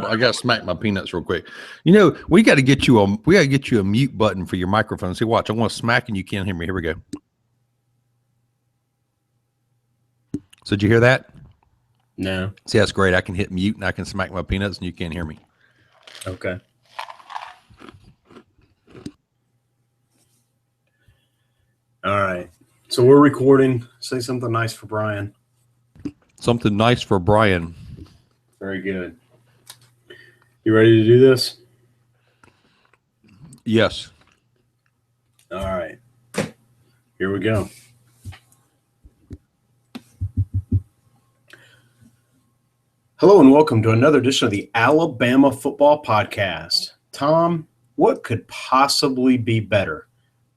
I gotta smack my peanuts real quick. You know, we gotta get you a mute button for your microphone. See, watch, I'm gonna smack and you can't hear me. Here we go. So did you hear that? No. See, that's great. I can hit mute and I can smack my peanuts and you can't hear me. Okay. All right. So we're recording. Say something nice for Brian. Something nice for Brian. Very good. You ready to do this? Yes. All right. Here we go. Hello and welcome to another edition of the Alabama Football Podcast. Tom, what could possibly be better?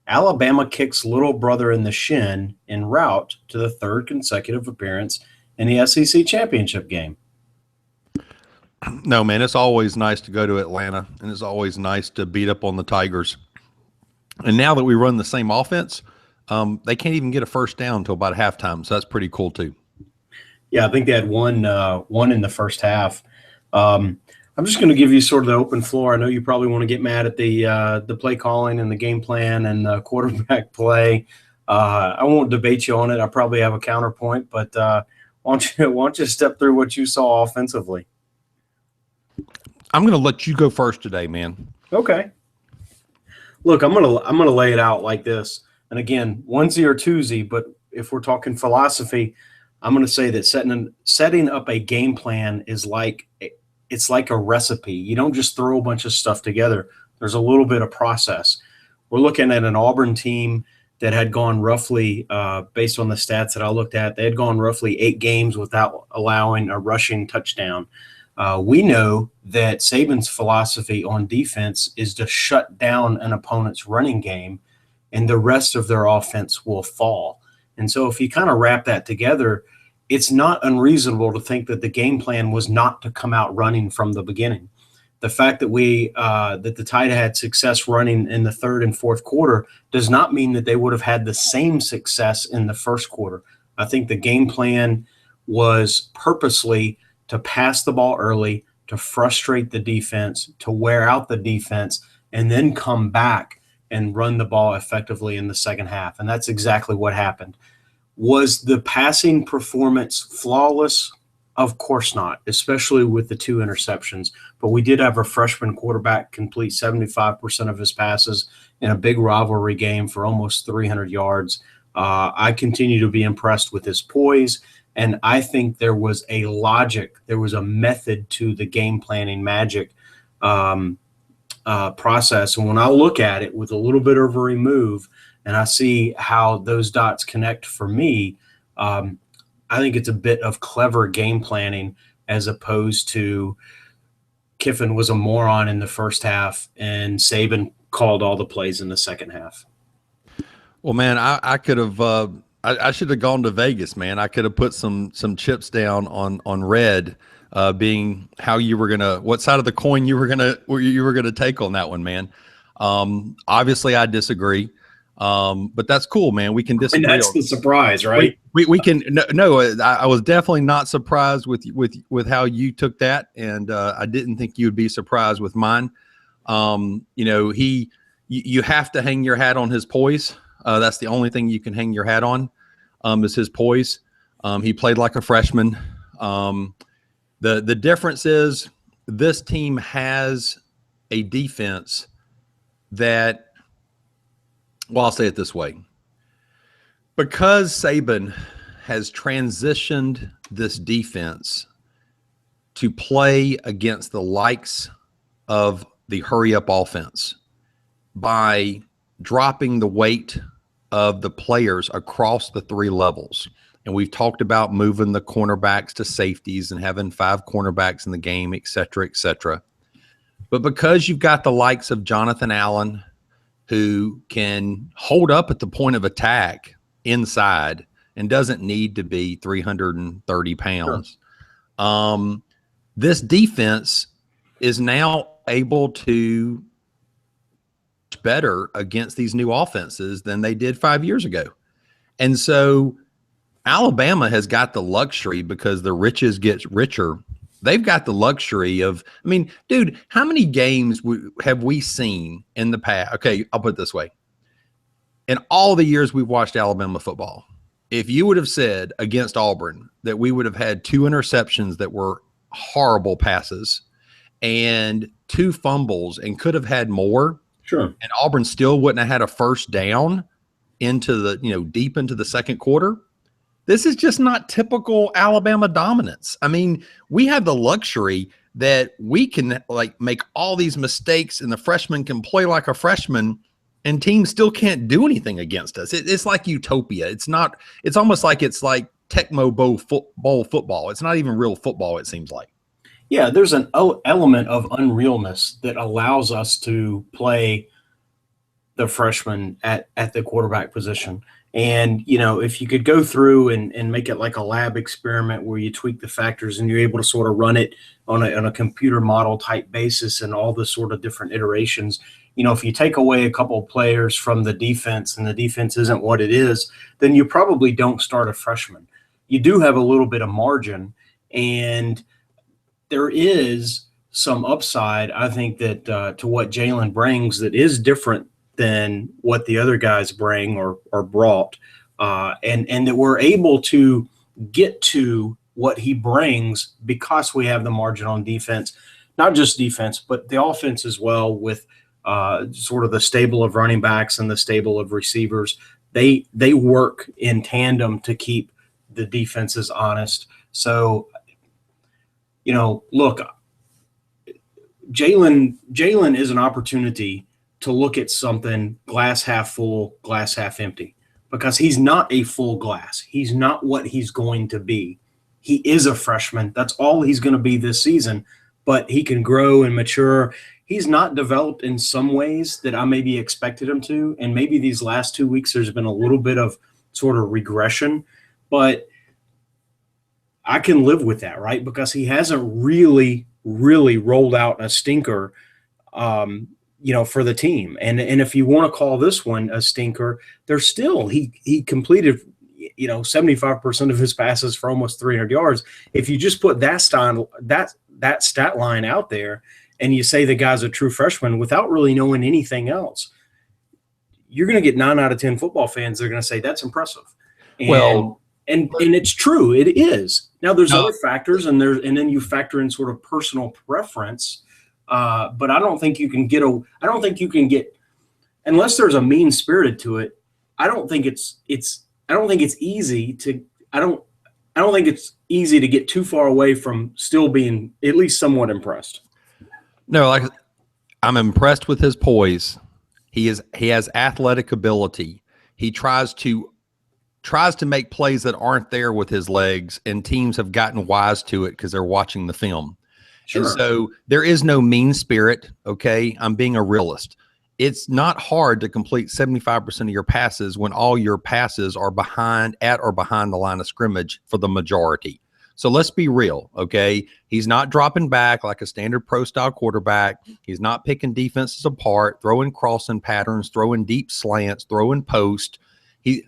Alabama kicks little brother in the shin en route to the third consecutive appearance in the SEC championship game. No, man, it's always nice to go to Atlanta, and it's always nice to beat up on the Tigers. And now that we run the same offense, they can't even get a first down until about halftime, so that's pretty cool too. Yeah, I think they had one in the first half. I'm just going to give you sort of the open floor. I know you probably want to get mad at the play calling and the game plan and the quarterback play. I won't debate you on it. I probably have a counterpoint, but why don't you step through what you saw offensively? I'm going to let you go first today, man. Okay. Look, I'm gonna lay it out like this. And again, onesie or twosie, but if we're talking philosophy, I'm going to say that setting up a game plan is like a recipe. You don't just throw a bunch of stuff together. There's a little bit of process. We're looking at an Auburn team that had gone roughly, based on the stats that I looked at, they had gone roughly 8 games without allowing a rushing touchdown. We know that Saban's philosophy on defense is to shut down an opponent's running game, and the rest of their offense will fall. And so if you kind of wrap that together, it's not unreasonable to think that the game plan was not to come out running from the beginning. The fact that that the Tide had success running in the third and fourth quarter does not mean that they would have had the same success in the first quarter. I think the game plan was purposely to pass the ball early, to frustrate the defense, to wear out the defense, and then come back and run the ball effectively in the second half. And that's exactly what happened. Was the passing performance flawless? Of course not, especially with the 2 interceptions. But we did have a freshman quarterback complete 75% of his passes in a big rivalry game for almost 300 yards. I continue to be impressed with his poise. And I think there was a logic, there was a method to the game planning magic process. And when I look at it with a little bit of a remove and I see how those dots connect for me, I think it's a bit of clever game planning as opposed to Kiffin was a moron in the first half and Saban called all the plays in the second half. Well, man, I could have I should have gone to Vegas, man. I could have put some chips down on red, being how you were gonna, what side of the coin you were gonna take on that one, man. Obviously, I disagree, but that's cool, man. We can disagree. And that's the surprise, right? We can no. I was definitely not surprised with how you took that, and I didn't think you'd be surprised with mine. You know, you have to hang your hat on his poise. That's the only thing you can hang your hat on, is his poise. He played like a freshman. The difference is this team has a defense that, well, I'll say it this way. Because Saban has transitioned this defense to play against the likes of the hurry-up offense by dropping the weight of the players across the 3 levels. And we've talked about moving the cornerbacks to safeties and having 5 cornerbacks in the game, et cetera, et cetera. But because you've got the likes of Jonathan Allen, who can hold up at the point of attack inside and doesn't need to be 330 pounds, sure. This defense is now able to better against these new offenses than they did 5 years ago. And so Alabama has got the luxury, because the riches get richer, They've got the luxury of, I mean, dude, how many games have we seen in the past? Okay, I'll put it this way. In all the years we've watched Alabama football, if you would have said against Auburn that we would have had 2 interceptions that were horrible passes and 2 fumbles and could have had more, Sure. and Auburn still wouldn't have had a first down into the, deep into the second quarter, this is just not typical Alabama dominance. I mean, we have the luxury that we can make all these mistakes and the freshman can play like a freshman and teams still can't do anything against us. It's like utopia. It's almost like it's like Tecmo Bowl football. It's not even real football, it seems like. Yeah, there's an element of unrealness that allows us to play the freshman at the quarterback position. And, if you could go through and make it like a lab experiment where you tweak the factors and you're able to sort of run it on a computer model type basis and all the sort of different iterations, if you take away a couple of players from the defense and the defense isn't what it is, then you probably don't start a freshman. You do have a little bit of margin, and there is some upside, I think, that to what Jalen brings that is different than what the other guys bring or brought, and that we're able to get to what he brings because we have the margin on defense, not just defense, but the offense as well, with sort of the stable of running backs and the stable of receivers. They work in tandem to keep the defenses honest. So, look, Jalen is an opportunity to look at something glass half full, glass half empty, because he's not a full glass. He's not what he's going to be. He is a freshman. That's all he's going to be this season, but he can grow and mature. He's not developed in some ways that I maybe expected him to, and maybe these last 2 weeks there's been a little bit of sort of regression, but I can live with that, right? Because he hasn't really rolled out a stinker for the team. And if you want to call this one a stinker, there's still he completed 75% of his passes for almost 300 yards. If you just put that stat line out there and you say the guy's a true freshman without really knowing anything else, you're going to get 9 out of 10 football fans. They're going to say that's impressive. And it's true. It is. Now there's other factors, and then you factor in sort of personal preference. But I don't think you can get unless there's a mean spirited to it. I don't think it's easy to get too far away from still being at least somewhat impressed. No, I'm impressed with his poise. He has athletic ability. He tries to make plays that aren't there with his legs, and teams have gotten wise to it because they're watching the film. Sure. And so there is no mean spirit, okay? I'm being a realist. It's not hard to complete 75% of your passes when all your passes are at or behind the line of scrimmage for the majority. So let's be real, okay? He's not dropping back like a standard pro-style quarterback. He's not picking defenses apart, throwing crossing patterns, throwing deep slants, throwing post. I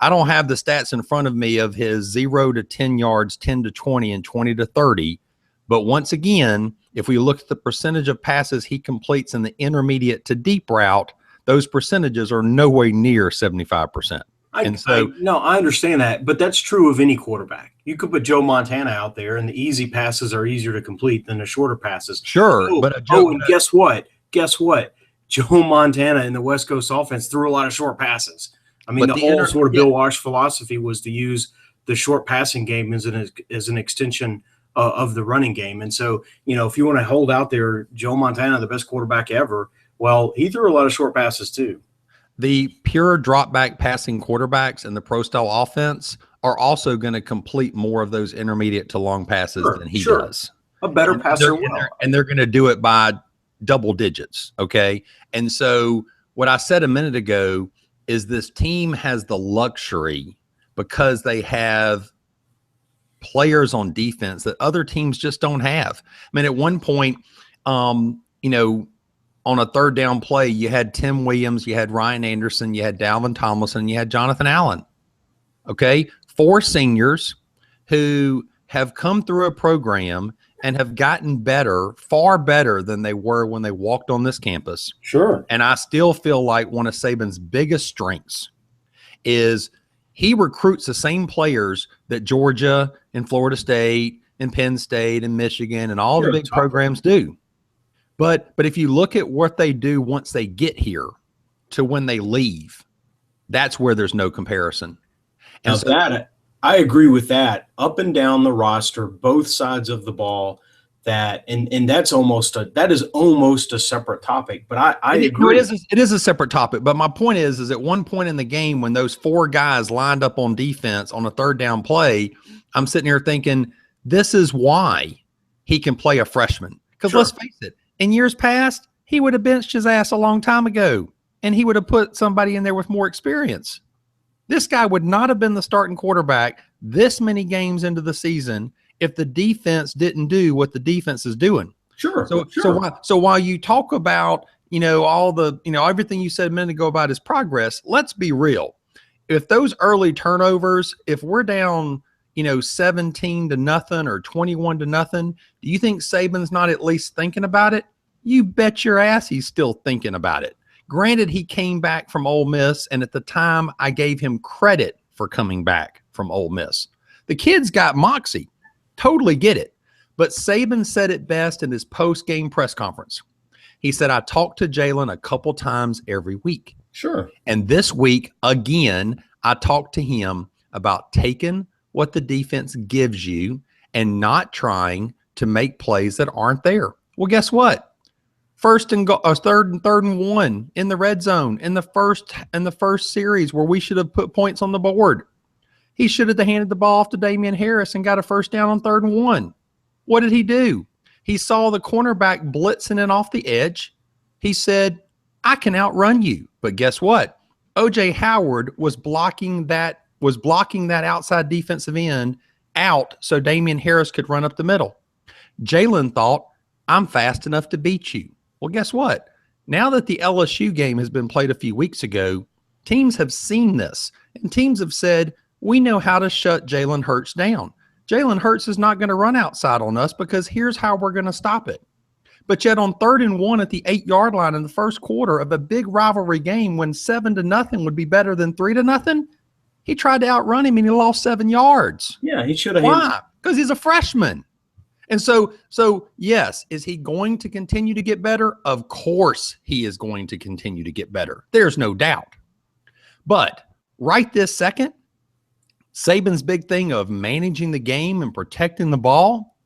don't have the stats in front of me of his 0 to 10 yards, 10 to 20, and 20 to 30. But once again, if we look at the percentage of passes he completes in the intermediate to deep route, those percentages are nowhere near 75%. I understand that, but that's true of any quarterback. You could put Joe Montana out there, and the easy passes are easier to complete than the shorter passes. Sure. And guess what? Joe Montana in the West Coast offense threw a lot of short passes. I mean, the whole sort of Bill Walsh philosophy was to use the short passing game as an extension of the running game. And so, if you want to hold out there, Joe Montana, the best quarterback ever, well, he threw a lot of short passes too. The pure drop back passing quarterbacks in the pro style offense are also going to complete more of those intermediate to long passes than he does. A better passer and they're going to do it by double digits. Okay. And so what I said a minute ago is this team has the luxury, because they have players on defense that other teams just don't have. I mean, at one point, on a third down play, you had Tim Williams, you had Ryan Anderson, you had Dalvin Tomlinson, you had Jonathan Allen. Okay. 4 seniors who have come through a program and have gotten better, far better than they were when they walked on this campus. Sure. And I still feel like one of Saban's biggest strengths is he recruits the same players that Georgia and Florida State and Penn State and Michigan and all the big programs do. But if you look at what they do once they get here to when they leave, that's where there's no comparison. And now so that I agree with that. Up and down the roster, both sides of the ball. That and that's almost a separate topic. But I agree. It is a separate topic. But my point is at one point in the game when those four guys lined up on defense on a third down play, I'm sitting here thinking this is why he can play a freshman. Because let's face it, in years past, he would have benched his ass a long time ago, and he would have put somebody in there with more experience. This guy would not have been the starting quarterback this many games into the season if the defense didn't do what the defense is doing. Sure. So while you talk about, all the, everything you said a minute ago about his progress, let's be real. If those early turnovers, if we're down, 17-0 or 21-0, do you think Saban's not at least thinking about it? You bet your ass he's still thinking about it. Granted, he came back from Ole Miss, and at the time I gave him credit for coming back from Ole Miss. The kid's got moxie. Totally get it. But Saban said it best in his post-game press conference. He said, I talked to Jalen a couple times every week. Sure. And this week, again, I talked to him about taking what the defense gives you and not trying to make plays that aren't there. Well, guess what? Third and 1 in the red zone in the first series where we should have put points on the board. He should have handed the ball off to Damian Harris and got a first down on 3rd and 1. What did he do? He saw the cornerback blitzing in off the edge. He said, I can outrun you. But guess what? O.J. Howard was blocking that outside defensive end out so Damian Harris could run up the middle. Jalen thought, I'm fast enough to beat you. Well, guess what? Now that the LSU game has been played a few weeks ago, teams have seen this, and teams have said, we know how to shut Jalen Hurts down. Jalen Hurts is not going to run outside on us because here's how we're going to stop it. But yet on 3rd and 1 at the 8-yard line in the first quarter of a big rivalry game when 7-0 would be better than 3-0, he tried to outrun him and he lost 7 yards. Yeah, he should have. Why? Because he's a freshman. And so yes, is he going to continue to get better? Of course he is going to continue to get better. There's no doubt. But right this second, Saban's big thing of managing the game and protecting the ball,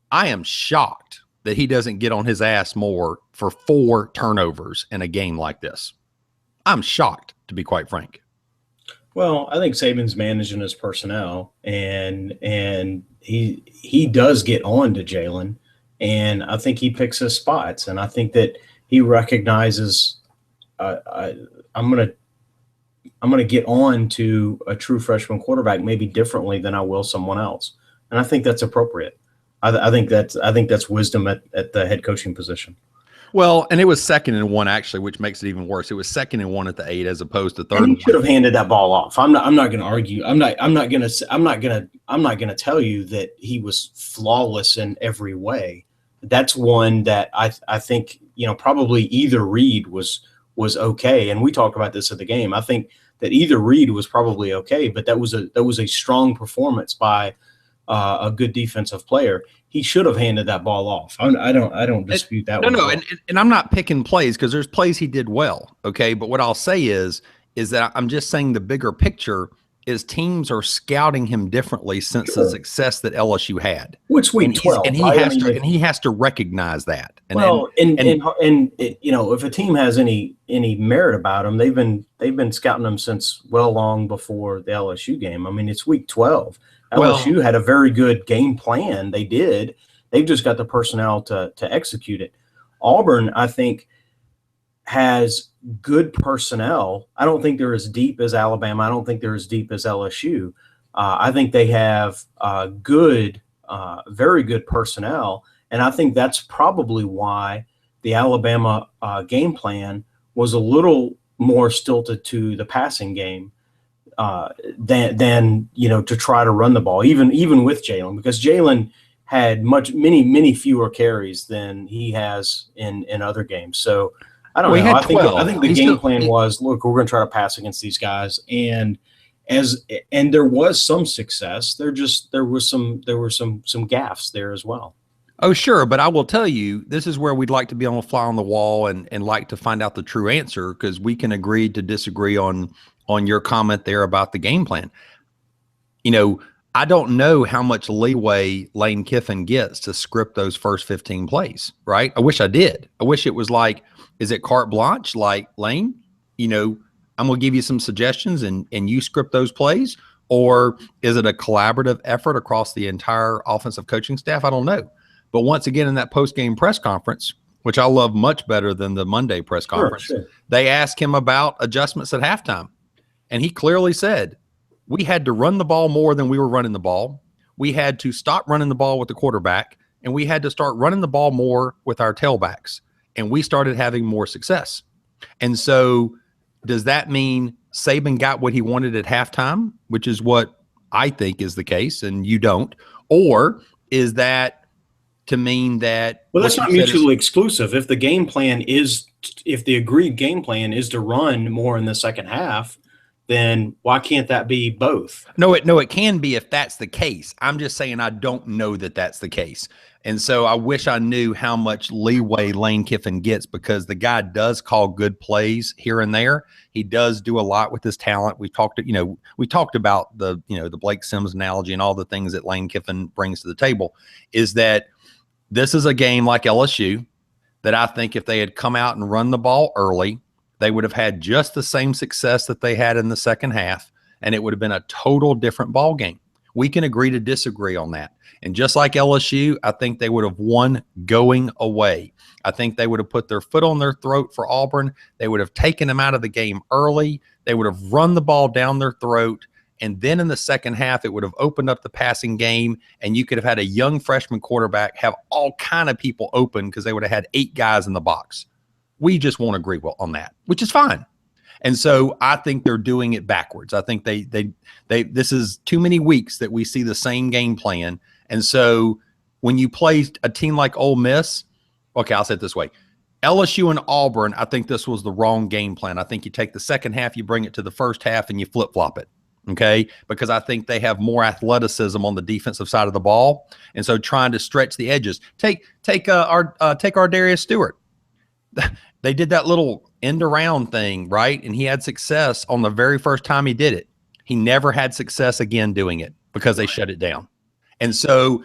I am shocked that he doesn't get on his ass more for 4 turnovers in a game like this. I'm shocked, to be quite frank. Well, I think Saban's managing his personnel, and he does get on to Jalen, and I think he picks his spots, and I think that he recognizes I'm gonna get on to a true freshman quarterback maybe differently than I will someone else, and I think that's appropriate. I think that's wisdom at the head coaching position. Well, and it was 2nd and 1 actually, which makes it even worse. It was 2nd and 1 at the 8 as opposed to 3rd. And he should have handed that ball off. I'm not going to argue. I'm not going to tell you that he was flawless in every way. That's one that I think probably either read was okay. And we talked about this at the game. I think that either read was probably okay, but that was a strong performance by a good defensive player. He should have handed that ball off. I don't dispute that. No, and I'm not picking plays because there's plays he did well. Okay, but what I'll say is that I'm just saying the bigger picture is teams are scouting him differently since the success that LSU had. Which week 12, and he has to recognize that. And if a team has any merit about him, they've been scouting him since well long before the LSU game. I mean, it's week 12. LSU had a very good game plan. They did. They've just got the personnel to execute it. Auburn, I think, has good personnel. I don't think they're as deep as Alabama. I don't think they're as deep as LSU. I think they have very good personnel, and I think that's probably why the Alabama game plan was a little more stilted to the passing game than to try to run the ball, even with Jalen, because Jalen had many fewer carries than he has in other games. So I don't Well, he know. had I 12. think the game plan was, look, we're going to try to pass against these guys, and there was some success. There were some gaffes there as well. Oh, sure. But I will tell you, this is where we'd like to be on a fly on the wall and like to find out the true answer, because we can agree to disagree on your comment there about the game plan. You know, I don't know how much leeway Lane Kiffin gets to script those first 15 plays, right? I wish I did. I wish it was like, is it carte blanche? Like, Lane, you know, I'm going to give you some suggestions and you script those plays? Or is it a collaborative effort across the entire offensive coaching staff? I don't know. But once again, in that post-game press conference, which I love much better than the Monday press conference, Sure. They asked him about adjustments at halftime. And he clearly said, we had to run the ball more than we were running the ball. We had to stop running the ball with the quarterback, and we had to start running the ball more with our tailbacks. And we started having more success. And so does that mean Saban got what he wanted at halftime, which is what I think is the case, and you don't? Or is that to mean that? Well, that's not mutually exclusive. If the agreed game plan is to run more in the second half, then why can't that be both? No, it can be if that's the case. I'm just saying I don't know that that's the case. And so I wish I knew how much leeway Lane Kiffin gets, because the guy does call good plays here and there. He does do a lot with his talent. We talked about the Blake Sims analogy and all the things that Lane Kiffin brings to the table. Is that this is a game like LSU that I think if they had come out and run the ball early, they would have had just the same success that they had in the second half, and it would have been a total different ball game. We can agree to disagree on that. And just like LSU, I think they would have won going away. I think they would have put their foot on their throat for Auburn. They would have taken them out of the game early. They would have run the ball down their throat. And then in the second half, it would have opened up the passing game, and you could have had a young freshman quarterback have all kind of people open, because they would have had 8 guys in the box. We just won't agree on that, which is fine. And so I think they're doing it backwards. I think they this is too many weeks that we see the same game plan. And so when you play a team like Ole Miss, okay, I'll say it this way. LSU and Auburn, I think this was the wrong game plan. I think you take the second half, you bring it to the first half, and you flip-flop it, okay? Because I think they have more athleticism on the defensive side of the ball. And so trying to stretch the edges. Take our Darius Stewart. They did that little end around thing, right? And he had success on the very first time he did it. He never had success again doing it because they shut it down. And so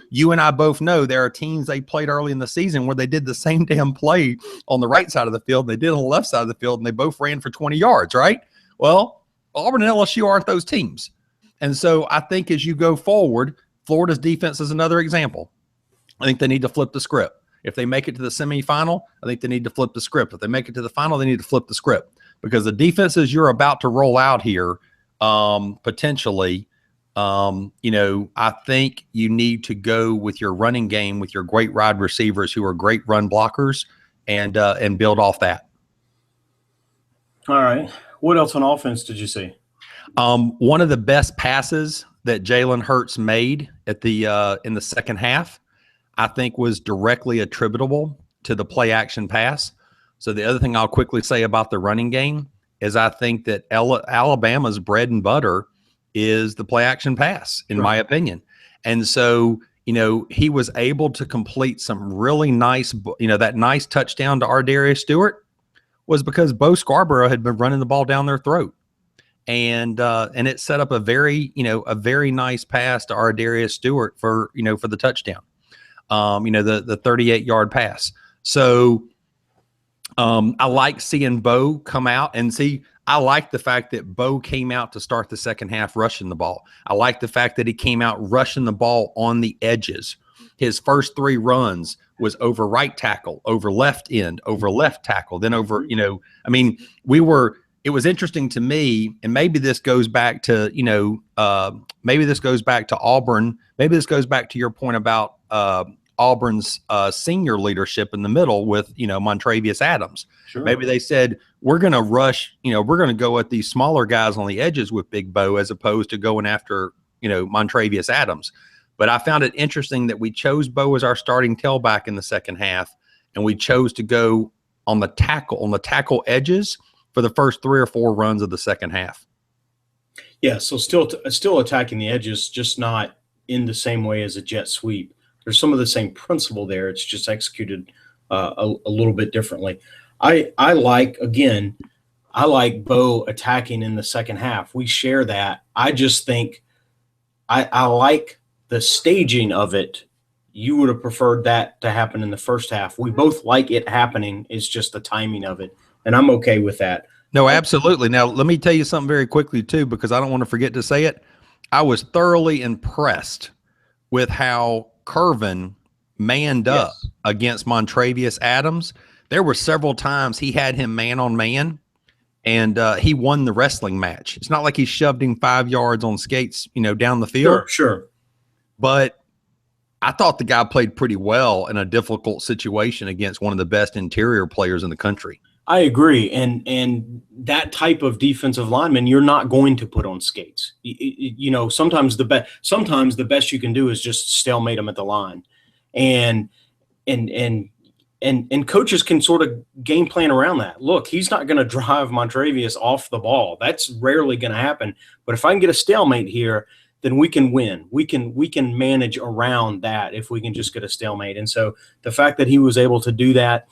you and I both know there are teams they played early in the season where they did the same damn play on the right side of the field, and they did on the left side of the field, and they both ran for 20 yards, right? Well, Auburn and LSU aren't those teams. And so I think as you go forward, Florida's defense is another example. I think they need to flip the script. If they make it to the semifinal, I think they need to flip the script. If they make it to the final, they need to flip the script, because the defenses you're about to roll out here, potentially, I think you need to go with your running game, with your great wide receivers who are great run blockers, and build off that. All right. What else on offense did you see? One of the best passes that Jalen Hurts made at the in the second half, I think, was directly attributable to the play action pass. So the other thing I'll quickly say about the running game is I think that Alabama's bread and butter is the play action pass, in my opinion. And so, he was able to complete some really nice, that nice touchdown to Darius Stewart was because Bo Scarborough had been running the ball down their throat. And it set up a very nice pass to Darius Stewart for the touchdown. The 38-yard pass. So I like seeing Bo come out and see. I like the fact that Bo came out to start the second half rushing the ball. I like the fact that he came out rushing the ball on the edges. His first 3 runs was over right tackle, over left end, over left tackle, then over, it was interesting to me, and maybe this goes back to, maybe this goes back to Auburn. Maybe this goes back to your point about Auburn's senior leadership in the middle with, Montravius Adams. Sure. Maybe they said, we're going to rush, we're going to go at these smaller guys on the edges with Big Bo as opposed to going after, Montravius Adams. But I found it interesting that we chose Bo as our starting tailback in the second half, and we chose to go on the tackle edges for the first 3 or 4 runs of the second half. Yeah, so still attacking the edges, just not in the same way as a jet sweep. There's some of the same principle there. It's just executed a little bit differently. I like Bo attacking in the second half. We share that. I just think I like the staging of it. You would have preferred that to happen in the first half. We both like it happening. It's just the timing of it, and I'm okay with that. No, absolutely. Now, let me tell you something very quickly, too, because I don't want to forget to say it. I was thoroughly impressed with how Curvin manned up against Montravius Adams. There were several times he had him man on man, and he won the wrestling match. It's not like he shoved him 5 yards on skates, down the field. Sure. But I thought the guy played pretty well in a difficult situation against one of the best interior players in the country. I agree, and that type of defensive lineman you're not going to put on skates. Sometimes the best you can do is just stalemate them at the line, and coaches can sort of game plan around that. Look, he's not going to drive Montravius off the ball. That's rarely going to happen. But if I can get a stalemate here, then we can win. We can manage around that if we can just get a stalemate. And so the fact that he was able to do that,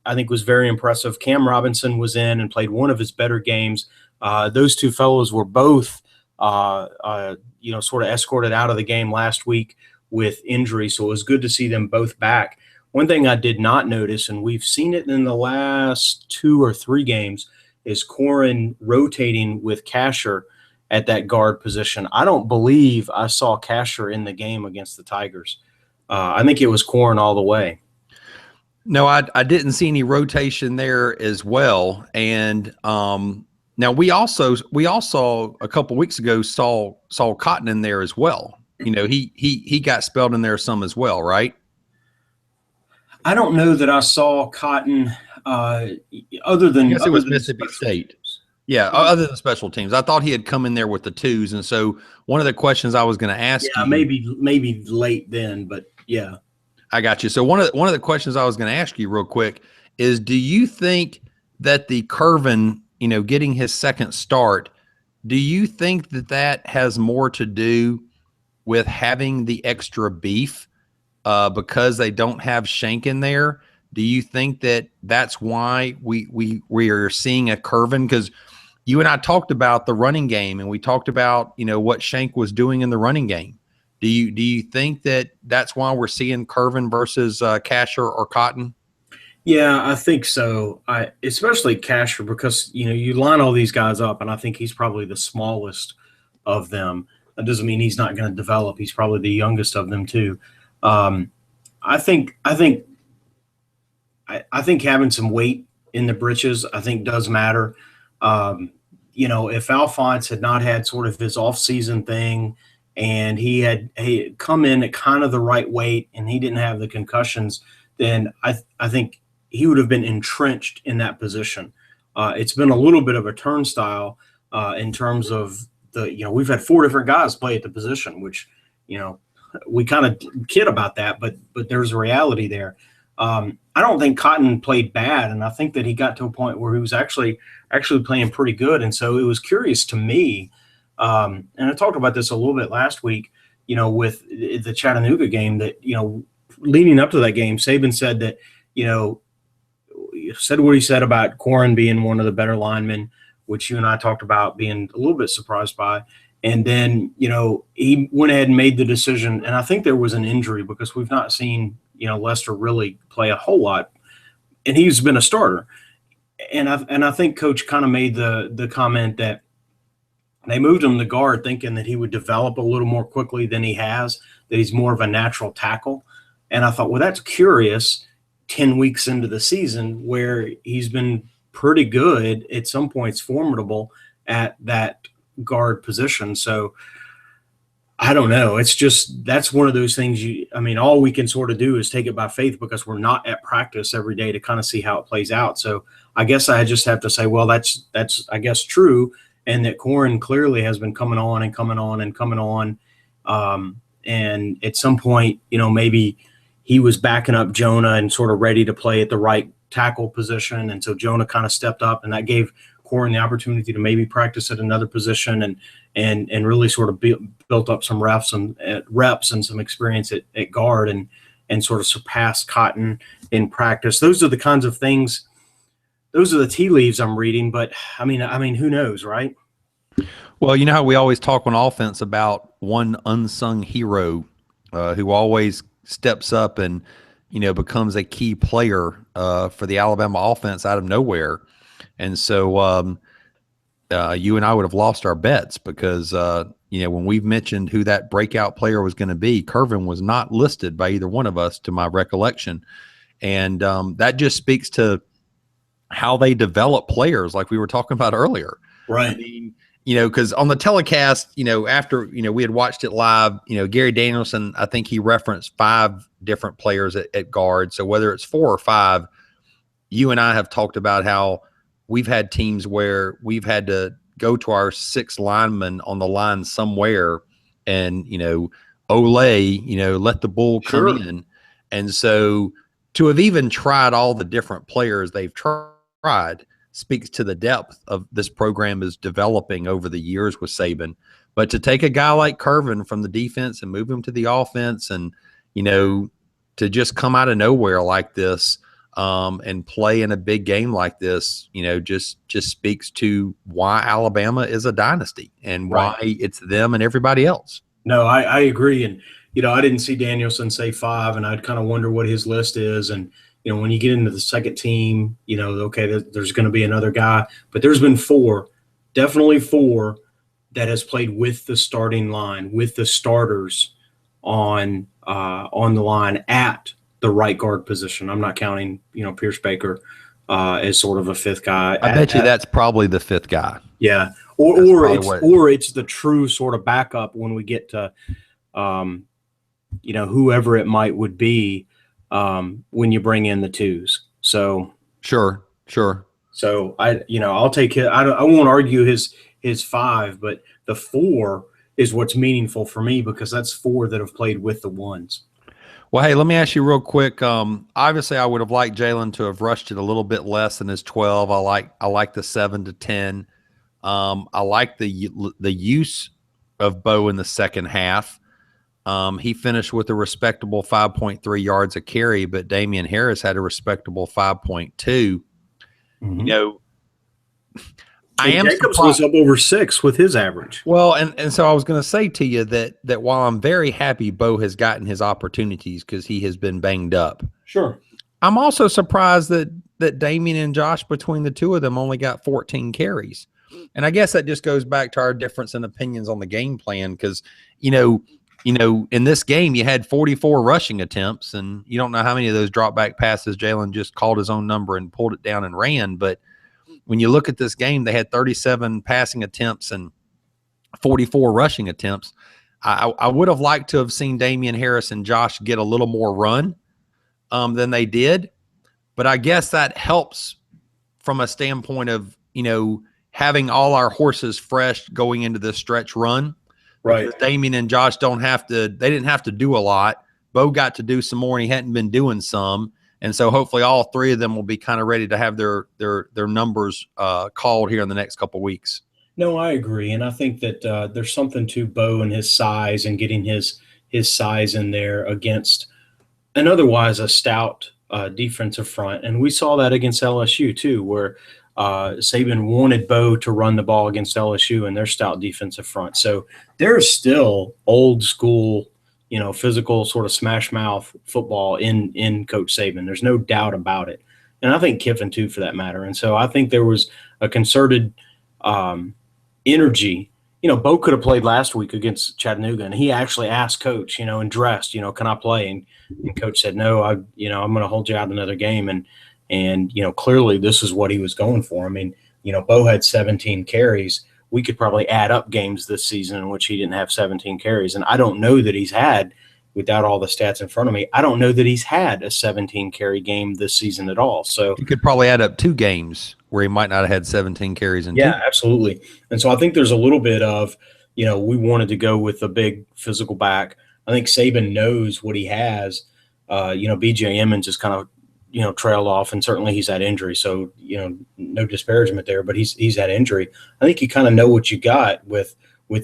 I think was very impressive. Cam Robinson was in and played one of his better games. Those two fellows were both, sort of escorted out of the game last week with injury. So it was good to see them both back. One thing I did not notice, and we've seen it in the last 2 or 3 games, is Corin rotating with Kasher at that guard position. I don't believe I saw Kasher in the game against the Tigers. I think it was Corin all the way. No, I didn't see any rotation there as well. And now we also a couple weeks ago saw Cotton in there as well. He got spelled in there some as well, right? I don't know that I saw Cotton other than it was Mississippi State. Yeah, other than special teams. I thought he had come in there with the twos. And so one of the questions I was going to ask you. Maybe late then, but yeah. I got you. So one of the questions I was going to ask you real quick is, do you think that the Curvin, getting his second start, do you think that has more to do with having the extra beef because they don't have Shank in there? Do you think that that's why we are seeing a Curvin? Because you and I talked about the running game, and we talked about what Shank was doing in the running game. Do you think that that's why we're seeing Curvin versus Kasher or Cotton? Yeah, I think so. Especially Kasher, because you line all these guys up, and I think he's probably the smallest of them. That doesn't mean he's not going to develop. He's probably the youngest of them too. I think having some weight in the britches, I think, does matter. If Alphonse had not had sort of his off-season thing, and he had come in at kind of the right weight, and he didn't have the concussions, then I think he would have been entrenched in that position. It's been a little bit of a turnstile in terms of we've had 4 different guys play at the position, which, we kind of kid about that, but there's a reality there. I don't think Cotton played bad, and I think that he got to a point where he was actually playing pretty good. And so it was curious to me, and I talked about this a little bit last week, with the Chattanooga game, that, leading up to that game, Saban said that, said what he said about Corin being one of the better linemen, which you and I talked about being a little bit surprised by. And then, he went ahead and made the decision. And I think there was an injury, because we've not seen, Lester really play a whole lot, and he's been a starter. And I think Coach kind of made the comment that they moved him to guard thinking that he would develop a little more quickly than he has, that he's more of a natural tackle. And I thought, well, that's curious 10 weeks into the season, where he's been pretty good, at some points formidable at that guard position. So I don't know. It's just, that's one of those things all we can sort of do is take it by faith, because we're not at practice every day to kind of see how it plays out. So I guess I just have to say, well, that's I guess true. And that Corin clearly has been coming on and coming on and coming on. and at some point, maybe he was backing up Jonah and sort of ready to play at the right tackle position, and so Jonah kind of stepped up, and that gave Corin the opportunity to maybe practice at another position and really sort of built up some reps and some experience at guard and sort of surpassed Cotton in practice. Those are the kinds of things. Those are the tea leaves I'm reading, but I mean, who knows, right? Well, you know how we always talk on offense about one unsung hero who always steps up and, becomes a key player for the Alabama offense out of nowhere. And so you and I would have lost our bets because, when we've mentioned who that breakout player was going to be, Curvin was not listed by either one of us to my recollection. And that just speaks to how they develop players like we were talking about earlier. Right. I mean, because on the telecast, after, we had watched it live, Gary Danielson, I think he referenced 5 different players at guard. So whether it's 4 or 5, you and I have talked about how we've had teams where we've had to go to our 6 linemen on the line somewhere and, let the bull come in. And so to have even tried all the different players they've tried speaks to the depth of this program is developing over the years with Saban. But to take a guy like Curvin from the defense and move him to the offense and, to just come out of nowhere like this and play in a big game like this, just speaks to why Alabama is a dynasty and why it's them and everybody else. No, I agree. And, I didn't see Danielson say 5, and I'd kind of wonder what his list is. And, when you get into the second team, okay, there's going to be another guy, but there's been 4, definitely 4 that has played with the starting line, with the starters on the line at the right guard position. I'm not counting, Pierce Baker as sort of a 5th guy. I bet you that's probably the 5th guy. Yeah, or it's the true sort of backup when we get to, whoever it would be. When you bring in the 2s. So sure. So I'll take it. I won't argue his 5, but the 4 is what's meaningful for me because that's 4 that have played with the 1s. Well, hey, let me ask you real quick. Obviously I would have liked Jalen to have rushed it a little bit less than his 12. I like the 7 to 10. I like the use of Bo in the second half. He finished with a respectable 5.3 yards a carry, but Damian Harris had a respectable 5.2. Mm-hmm. I am Jacobs was up over 6 with his average. Well, and so I was going to say to you that while I'm very happy Bo has gotten his opportunities because he has been banged up. Sure. I'm also surprised that Damian and Josh, between the 2 of them, only got 14 carries. And I guess that just goes back to our difference in opinions on the game plan because, in this game, you had 44 rushing attempts, and you don't know how many of those drop back passes Jalen just called his own number and pulled it down and ran. But when you look at this game, they had 37 passing attempts and 44 rushing attempts. I would have liked to have seen Damian Harris and Josh get a little more run than they did. But I guess that helps from a standpoint of, having all our horses fresh going into this stretch run. Right. Because Damian and Josh they didn't have to do a lot. Bo got to do some more and he hadn't been doing some. And so hopefully all 3 of them will be kind of ready to have their numbers called here in the next couple of weeks. No, I agree. And I think that there's something to Bo and his size and getting his size in there against an otherwise a stout defensive front. And we saw that against LSU too, where Saban wanted Bo to run the ball against LSU and their stout defensive front. So there's still old school, physical sort of smash mouth football in Coach Saban. There's no doubt about it. And I think Kiffin too, for that matter. And so I think there was a concerted energy. Bo could have played last week against Chattanooga, and he actually asked Coach, and dressed, can I play? And Coach said, no, I'm going to hold you out another game. And clearly this is what he was going for. I mean, Bo had 17 carries. We could probably add up games this season in which he didn't have 17 carries. And I don't know that he's had, without all the stats in front of me, I don't know that he's had a 17 carry game this season at all. So you could probably add up 2 games where he might not have had 17 carries in 2. Yeah, absolutely. And so I think there's a little bit of, we wanted to go with a big physical back. I think Saban knows what he has. BJ Emmons just kind of, trailed off, and certainly he's had injury. So, no disparagement there, but he's had injury. I think you kind of know what you got with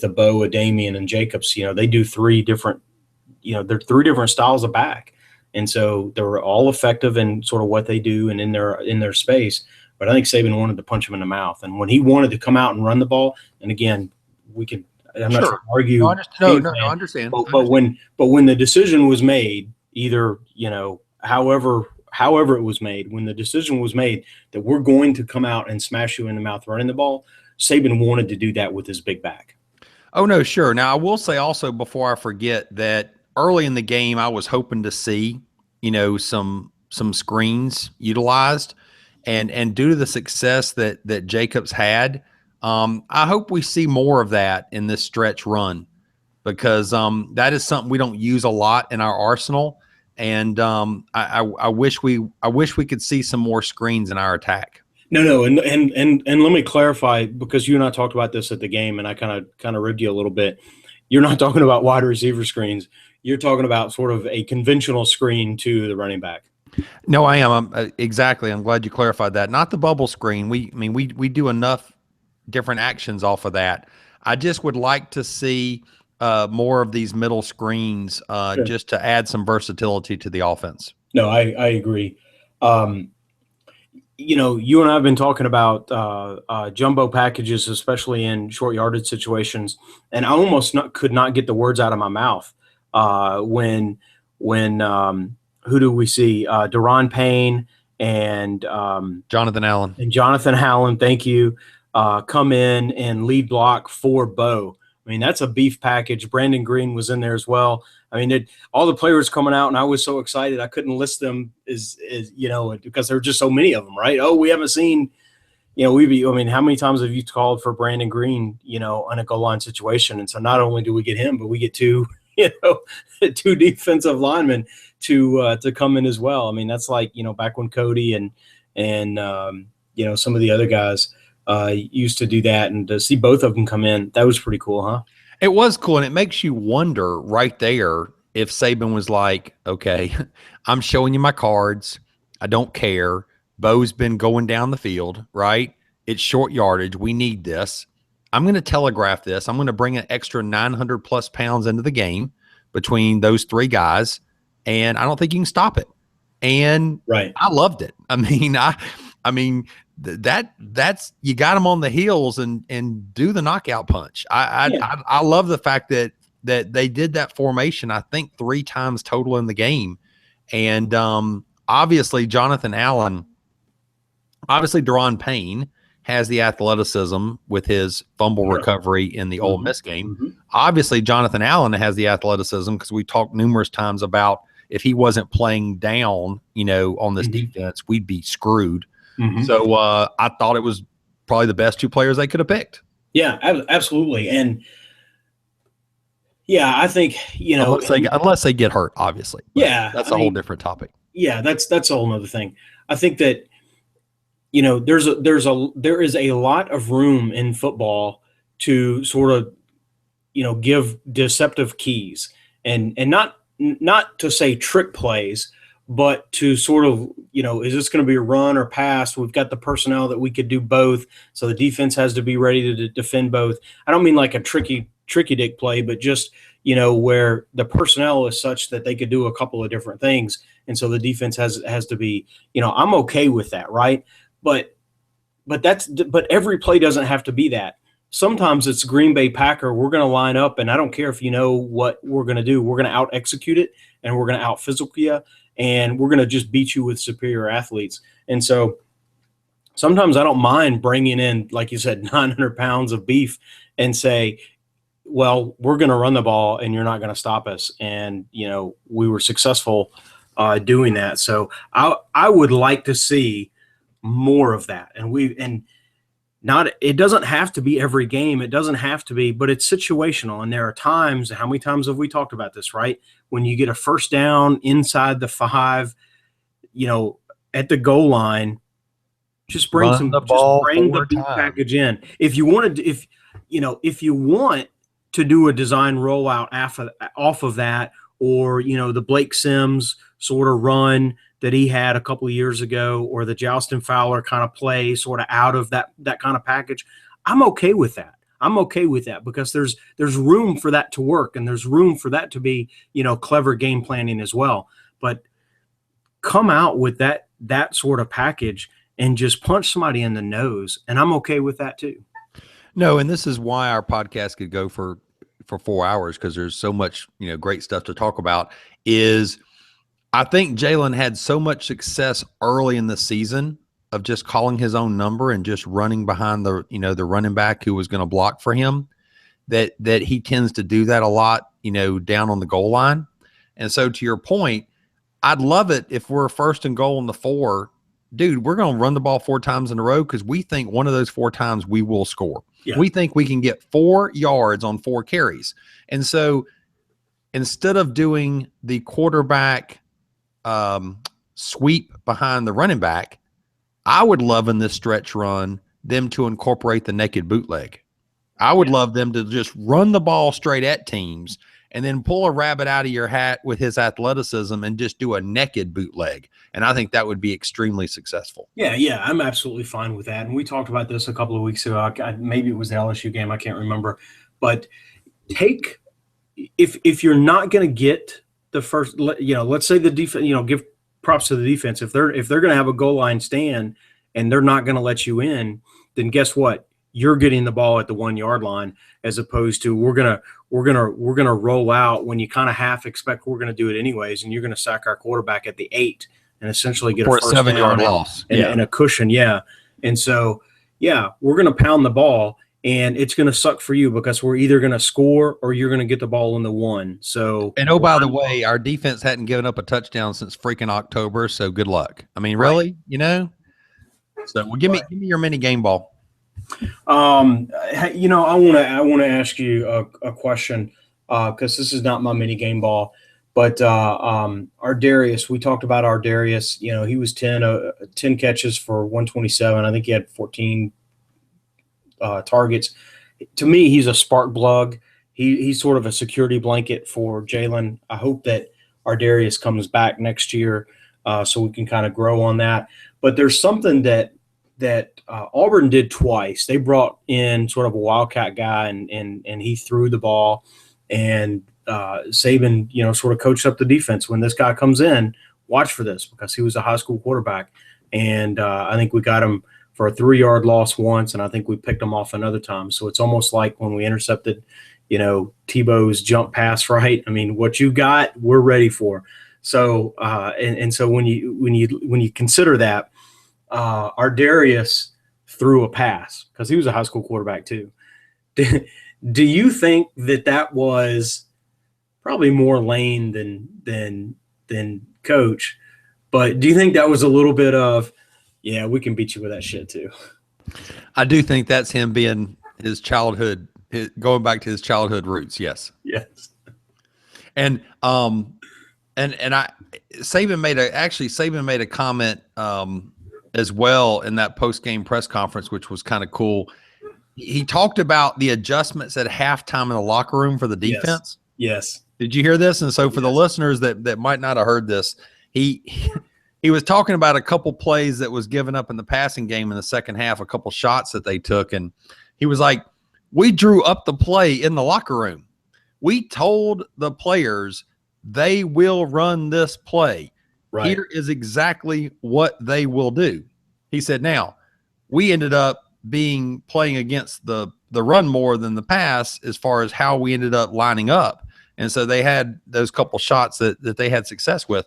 a Bo, a Damian, and Jacobs. They do three different, they're three different styles of back. And so they're all effective in sort of what they do and in their space. But I think Saban wanted to punch him in the mouth. And when he wanted to come out and run the ball, and again, I'm not trying to argue. No, I understand. But when the decision was made, either, however it was made, when the decision was made that we're going to come out and smash you in the mouth running the ball, Saban wanted to do that with his big back. Oh, no, sure. Now, I will say also, before I forget, that early in the game, I was hoping to see, some screens utilized. And due to the success that Jacobs had, I hope we see more of that in this stretch run, because that is something we don't use a lot in our arsenal. And I wish we could see some more screens in our attack. No, and let me clarify, because you and I talked about this at the game, and I kind of ribbed you a little bit. You're not talking about wide receiver screens. You're talking about sort of a conventional screen to the running back. No, I am. Exactly. I'm glad you clarified that. Not the bubble screen. We do enough different actions off of that. I just would like to see more of these middle screens, sure, just to add some versatility to the offense. No, I agree. You and I have been talking about jumbo packages, especially in short yardage situations, and I almost could not get the words out of my mouth when who do we see? Daron Payne and Jonathan Allen. Thank you. Come in and lead block for Bo. I mean, that's a beef package. Brandon Green was in there as well. I mean, all the players coming out, and I was so excited I couldn't list them because there were just so many of them, right? Oh, we haven't seen, how many times have you called for Brandon Green, on a goal line situation? And so not only do we get him, but we get two defensive linemen to come in as well. I mean, that's like, back when Cody and some of the other guys used to do that, and to see both of them come in, that was pretty cool, huh? It was cool, and it makes you wonder right there if Saban was like, okay, I'm showing you my cards. I don't care. Bo's been going down the field, right? It's short yardage. We need this. I'm going to telegraph this. I'm going to bring an extra 900-plus pounds into the game between those three guys, and I don't think you can stop it. And right, I loved it. I mean, that's you got them on the heels and do the knockout punch. I love the fact that they did that formation, I think 3 times total in the game. And obviously Daron Payne has the athleticism with his fumble recovery in the Ole Miss game. Mm-hmm. Obviously Jonathan Allen has the athleticism, because we talked numerous times about if he wasn't playing down, on this defense, we'd be screwed. Mm-hmm. So I thought it was probably the best 2 players they could have picked. Yeah, absolutely. And yeah, I think, unless they get hurt, obviously. But yeah, that's a whole different topic. Yeah, that's a whole nother thing. I think that, there is a lot of room in football to sort of, give deceptive keys and not to say trick plays, but to sort of, is this going to be a run or pass? We've got the personnel that we could do both. So the defense has to be ready to defend both. I don't mean like a tricky dick play, but just, where the personnel is such that they could do a couple of different things. And so the defense has to be, I'm okay with that. Right. But every play doesn't have to be that. Sometimes it's Green Bay Packer. We're going to line up, and I don't care if you know what we're going to do. We're going to out execute it, and we're going to out physical you, and we're going to just beat you with superior athletes. And so sometimes I don't mind bringing in, like you said, 900 pounds of beef and say, well, we're going to run the ball and you're not going to stop us. And, we were successful doing that. So I would like to see more of that. It doesn't have to be every game. It doesn't have to be, but it's situational. And there are times, how many times have we talked about this, right? When you get a first down inside the 5, at the goal line, just bring the beef package in. If you want to do a design rollout off of that, or, the Blake Sims sort of run that he had a couple of years ago, or the Justin Fowler kind of play sort of out of that kind of package, I'm okay with that. I'm okay with that because there's room for that to work, and there's room for that to be, clever game planning as well. But come out with that sort of package and just punch somebody in the nose, and I'm okay with that too. No, and this is why our podcast could go for 4 hours, because there's so much, great stuff to talk about. Is I think Jalen had so much success early in the season of just calling his own number and just running behind the running back who was going to block for him, that he tends to do that a lot, down on the goal line. And so to your point, I'd love it if we're first and goal in the 4, dude, we're going to run the ball 4 times in a row because we think one of those 4 times we will score. Yeah. We think we can get 4 yards on 4 carries. And so instead of doing the quarterback sweep behind the running back, I would love in this stretch run them to incorporate the naked bootleg. I would love them to just run the ball straight at teams and then pull a rabbit out of your hat with his athleticism and just do a naked bootleg. And I think that would be extremely successful. Yeah, I'm absolutely fine with that. And we talked about this a couple of weeks ago. Maybe it was the LSU game. I can't remember. But if you're not going to get the first, let's say the defense, give props to the defense. If they're going to have a goal line stand and they're not going to let you in, then guess what? You're getting the ball at the 1 yard line, as opposed to we're gonna roll out when you kind of half expect we're gonna do it anyways, and you're gonna sack our quarterback at the 8 and essentially get for a first 7 yard loss and a cushion. Yeah. And so, we're gonna pound the ball, and it's gonna suck for you because we're either gonna score or you're gonna get the ball in the 1. So, and by the way, our defense hadn't given up a touchdown since freaking October. So good luck. I mean, really, So give me your mini game ball. I want to ask you a question because this is not my mini game ball, but Ardarius, we talked about Ardarius. He was 10 catches for 127. I think he had 14 targets. To me, he's a spark plug. He's sort of a security blanket for Jalen. I hope that Ardarius comes back next year so we can kind of grow on that. But there's something that Auburn did twice. They brought in sort of a wildcat guy, and he threw the ball, and Saban, sort of coached up the defense. When this guy comes in, watch for this, because he was a high school quarterback, and I think we got him for a 3 yard loss once, and I think we picked him off another time. So it's almost like when we intercepted, Tebow's jump pass, right? I mean, what you got, we're ready for. So and so when you consider that. Ardarius threw a pass because he was a high school quarterback too. Do you think that was probably more Lane than coach? But do you think that was a little bit of, we can beat you with that shit too? I do think that's him being his childhood, going back to his childhood roots. Yes. Yes. And Saban made a comment as well in that post-game press conference, which was kind of cool. He talked about the adjustments at halftime in the locker room for the defense. Yes. Did you hear this? And so for the listeners that might not have heard this, he was talking about a couple plays that was given up in the passing game in the second half, a couple shots that they took. And he was like, we drew up the play in the locker room. We told the players they will run this play. Right. Here is exactly what they will do. He said, now, we ended up playing against the run more than the pass as far as how we ended up lining up. And so they had those couple shots that they had success with.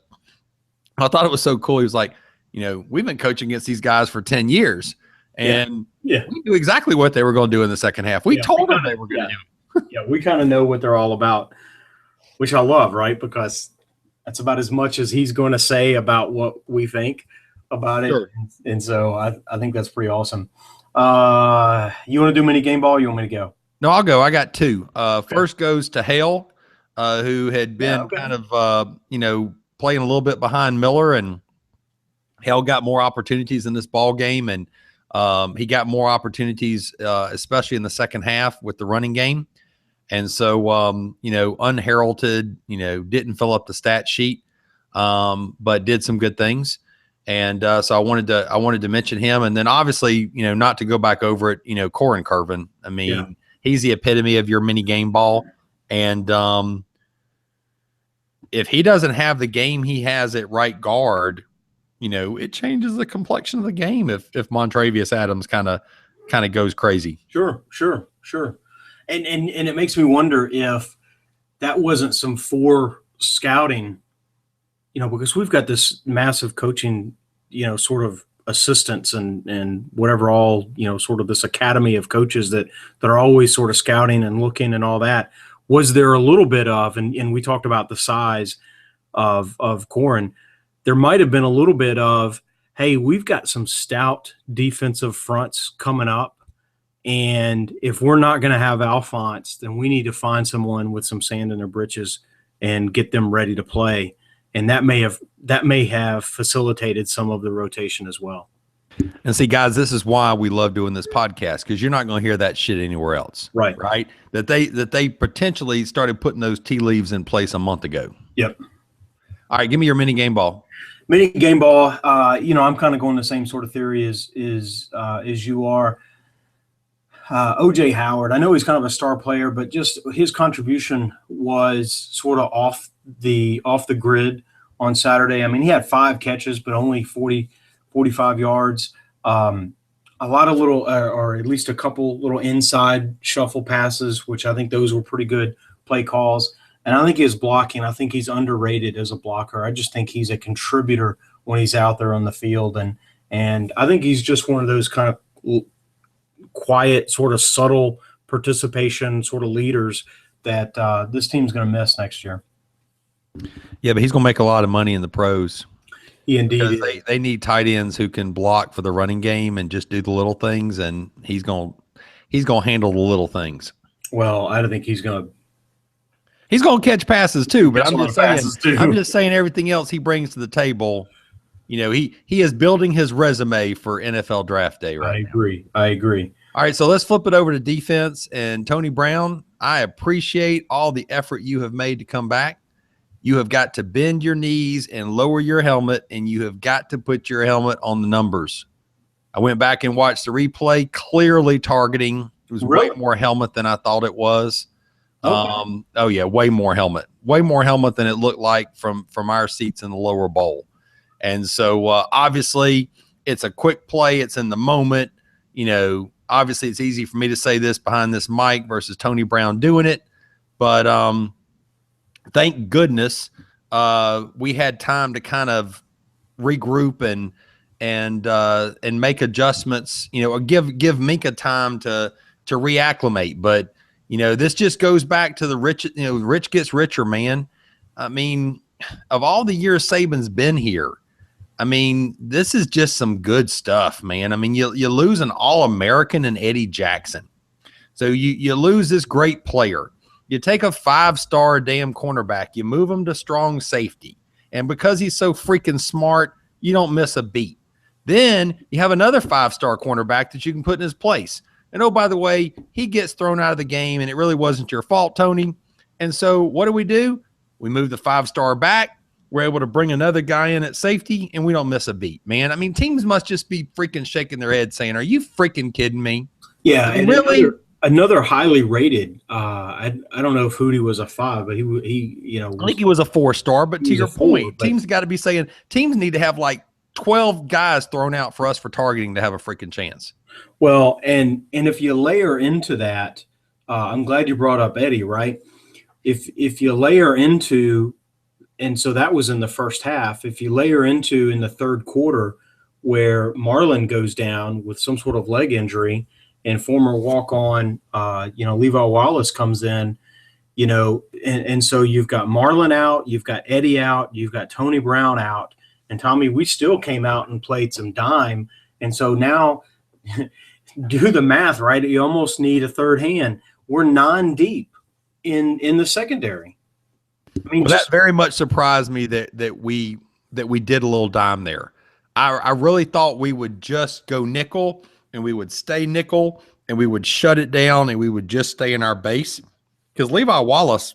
I thought it was so cool. He was like, we've been coaching against these guys for 10 years, and we knew exactly what they were going to do in the second half. We told them they were going to do it. We kind of know what they're all about, which I love, right? Because that's about as much as he's going to say about what we think about it. Sure. And so I think that's pretty awesome. You want to do mini game ball or you want me to go? No, I'll go. I got 2. Okay. First goes to Hale, who had been kind of, playing a little bit behind Miller, and Hale got more opportunities in this ball game. And he got more opportunities, especially in the second half with the running game. And so, unheralded, didn't fill up the stat sheet, but did some good things. And so I wanted to mention him. And then obviously, not to go back over it, Corin Curvin. I mean, he's the epitome of your mini game ball. And if he doesn't have the game he has at right guard, it changes the complexion of the game if Montravius Adams kind of goes crazy. Sure. And it makes me wonder if that wasn't some scouting, because we've got this massive coaching, sort of assistants and whatever, all, sort of this academy of coaches that are always sort of scouting and looking and all that. Was there a little bit of, and we talked about the size of Corin, there might have been a little bit of, hey, we've got some stout defensive fronts coming up. And if we're not going to have Alphonse, then we need to find someone with some sand in their britches and get them ready to play. And that may have facilitated some of the rotation as well. And see, guys, this is why we love doing this podcast, because you're not going to hear that shit anywhere else. Right. That they potentially started putting those tea leaves in place a month ago. Yep. All right, give me your mini game ball. Mini game ball. I'm kind of going the same sort of theory as you are. OJ Howard. I know he's kind of a star player, but just his contribution was sort of off the grid on Saturday. I mean, he had 5 catches, but only 45 yards. A lot of little, or at least a couple little inside shuffle passes, which I think those were pretty good play calls. And I think his blocking, I think he's underrated as a blocker. I just think he's a contributor when he's out there on the field. And I think he's just one of those kind of quiet, sort of subtle participation sort of leaders that this team's going to miss next year. Yeah, but he's going to make a lot of money in the pros. Indeed. They need tight ends who can block for the running game and just do the little things, and he's going to handle the little things. Well, I don't think he's going to catch passes too, but I'm just saying everything else he brings to the table. He is building his resume for NFL draft day right now. I agree. All right, so let's flip it over to defense. And Tony Brown, I appreciate all the effort you have made to come back. You have got to bend your knees and lower your helmet, and you have got to put your helmet on the numbers. I went back and watched the replay, clearly targeting. It was way more helmet than I thought it was. Okay. Way more helmet than it looked like from our seats in the lower bowl. And so obviously it's a quick play. It's in the moment. Obviously it's easy for me to say this behind this mic versus Tony Brown doing it. But thank goodness we had time to kind of regroup and make adjustments, give Minka time to reacclimate. But, this just goes back to the rich gets richer, man. I mean, of all the years Saban's been here, I mean, this is just some good stuff, man. I mean, you lose an All-American in Eddie Jackson. So you lose this great player. You take a 5-star damn cornerback, you move him to strong safety. And because he's so freaking smart, you don't miss a beat. Then you have another 5-star cornerback that you can put in his place. And, oh, by the way, he gets thrown out of the game, and it really wasn't your fault, Tony. And so what do? We move the 5-star back. We're able to bring another guy in at safety, and we don't miss a beat, man. I mean, teams must just be freaking shaking their head saying, are you freaking kidding me? Yeah, and really? Another highly rated, I don't know if Hootie was a 5, but he I think he was a 4-star, but to your point, teams got to be saying teams need to have like 12 guys thrown out for us for targeting to have a freaking chance. Well, and if you layer into that, I'm glad you brought up Eddie, right? If you layer into, and so that was in the first half, if you layer into in the third quarter where Marlon goes down with some sort of leg injury and former walk-on, Levi Wallace comes in, and so you've got Marlon out, you've got Eddie out, you've got Tony Brown out, and Tommy, we still came out and played some dime. And so now do the math, right? You almost need a third hand. We're 9 deep in the secondary. I mean, that very much surprised me that we did a little dime there. I really thought we would just go nickel and we would stay nickel and we would shut it down and we would just stay in our base because Levi Wallace,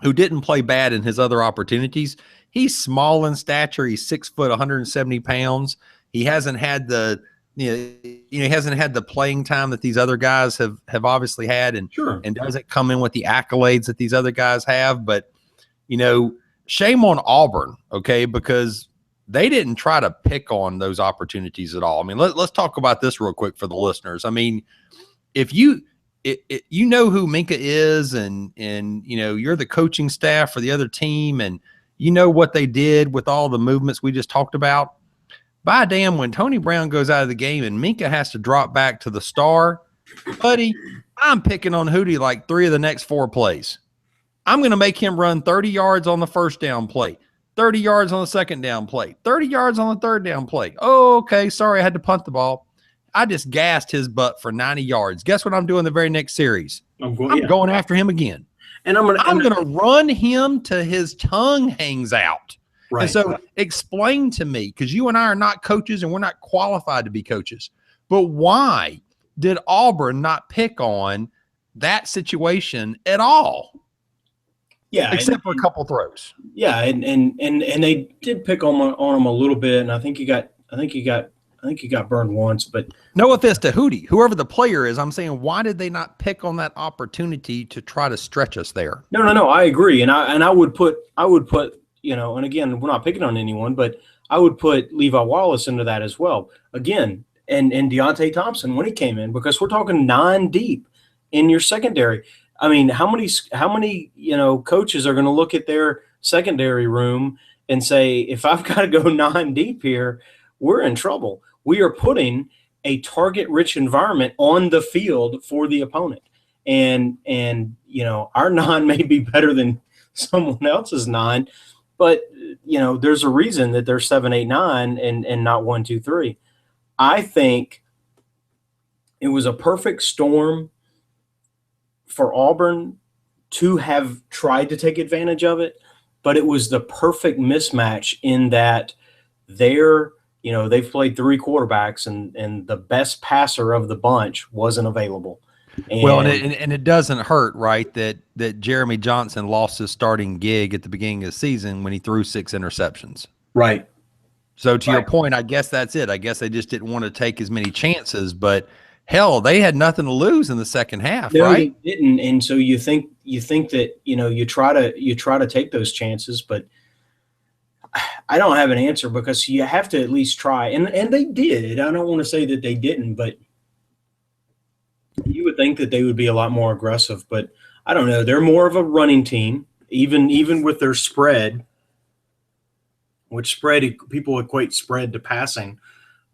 who didn't play bad in his other opportunities, he's small in stature. He's 6 foot, 170 pounds. He hasn't had the he hasn't had the playing time that these other guys have obviously had, and Sure. and doesn't come in with the accolades that these other guys have. But shame on Auburn, okay, because they didn't try to pick on those opportunities at all. I mean, let's talk about this real quick for the listeners. I mean, if you who Minka is, and you're the coaching staff for the other team, and you know what they did with all the movements we just talked about. By damn, when Tony Brown goes out of the game and Minka has to drop back to the star, buddy, I'm picking on Hootie like 3 of the next 4 plays. I'm going to make him run 30 yards on the first down play, 30 yards on the second down play, 30 yards on the third down play. Oh, okay, sorry, I had to punt the ball. I just gassed his butt for 90 yards. Guess what I'm doing the very next series? I'm going after him again. And I'm going to run him till his tongue hangs out. Right. And so explain to me, because you and I are not coaches and we're not qualified to be coaches, but why did Auburn not pick on that situation at all? Yeah, except for a couple throws. Yeah, and they did pick on him a little bit, and I think he got burned once. But no offense to Hootie, whoever the player is, I'm saying, why did they not pick on that opportunity to try to stretch us there? No, I agree, and I would put and again, we're not picking on anyone, but I would put Levi Wallace into that as well. Again, and Deontay Thompson when he came in, because we're talking 9 deep in your secondary. I mean, how many coaches are going to look at their secondary room and say, if I've got to go 9 deep here, we're in trouble. We are putting a target-rich environment on the field for the opponent, and our 9 may be better than someone else's 9. But, there's a reason that they're 7, 8, 9 and not 1, 2, 3. I think it was a perfect storm for Auburn to have tried to take advantage of it, but it was the perfect mismatch in that they've played 3 quarterbacks and the best passer of the bunch wasn't available. And it doesn't hurt, right, that Jeremy Johnson lost his starting gig at the beginning of the season when he threw 6 interceptions. Right. So to your point, I guess that's it. I guess they just didn't want to take as many chances, but hell, they had nothing to lose in the second half, right? They didn't. And so you think that, you try to take those chances, but I don't have an answer, because you have to at least try. And they did. I don't want to say that they didn't, but you would think that they would be a lot more aggressive, but I don't know. They're more of a running team, even with their spread, which people equate spread to passing.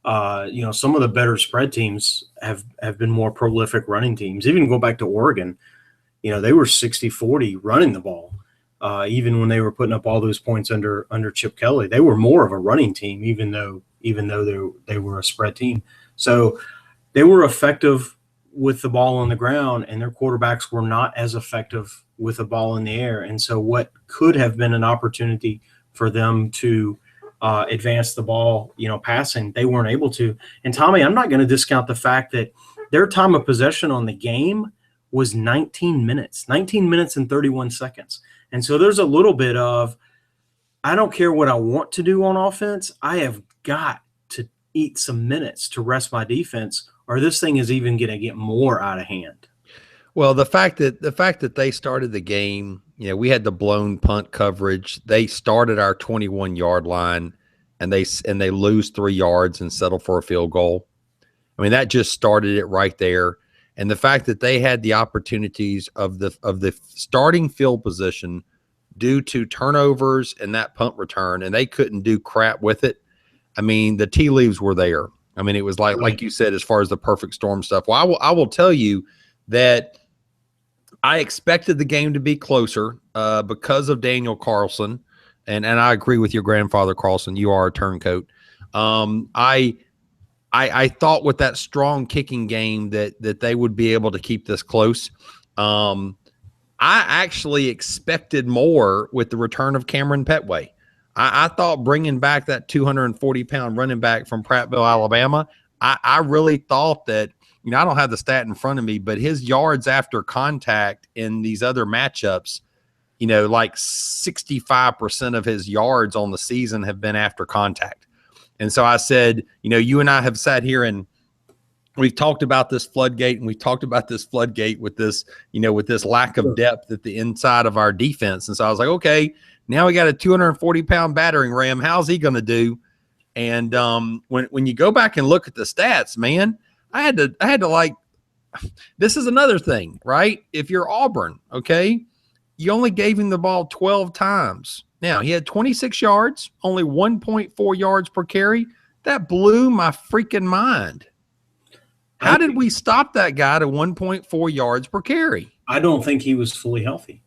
Some of the better spread teams have been more prolific running teams. Even go back to Oregon, they were 60-40 running the ball. Even when they were putting up all those points under Chip Kelly, they were more of a running team, even though they were a spread team. So they were effective with the ball on the ground, and their quarterbacks were not as effective with the ball in the air. And so what could have been an opportunity for them to advance the ball, passing, they weren't able to. And Tommy, I'm not going to discount the fact that their time of possession on the game was 19 minutes and 31 seconds. And so there's a little bit of, I don't care what I want to do on offense. I have got to eat some minutes to rest my defense, or this thing is even going to get more out of hand. Well, the fact that they started the game, we had the blown punt coverage. They started our 21-yard line, and they lose 3 yards and settle for a field goal. I mean, that just started it right there. And the fact that they had the opportunities of the starting field position due to turnovers and that punt return, and they couldn't do crap with it. I mean, the tea leaves were there. I mean, it was like you said, as far as the perfect storm stuff. Well, I will tell you that I expected the game to be closer because of Daniel Carlson, and I agree with your grandfather, Carlson. You are a turncoat. I thought with that strong kicking game that they would be able to keep this close. I actually expected more with the return of Cameron Petway. I thought bringing back that 240-pound running back from Prattville, Alabama, I really thought that I don't have the stat in front of me, but his yards after contact in these other matchups, like 65% of his yards on the season have been after contact. And so I said, you and I have sat here and we've talked about this floodgate, and we've talked about this floodgate with this, with this lack of depth at the inside of our defense. And so I was like, okay, now we got a 240-pound battering ram. How's he going to do? And when you go back and look at the stats, man, I had to like, this is another thing, right? If you're Auburn, okay, you only gave him the ball 12 times. Now, he had 26 yards, only 1.4 yards per carry. That blew my freaking mind. How did we stop that guy to 1.4 yards per carry? I don't think he was fully healthy.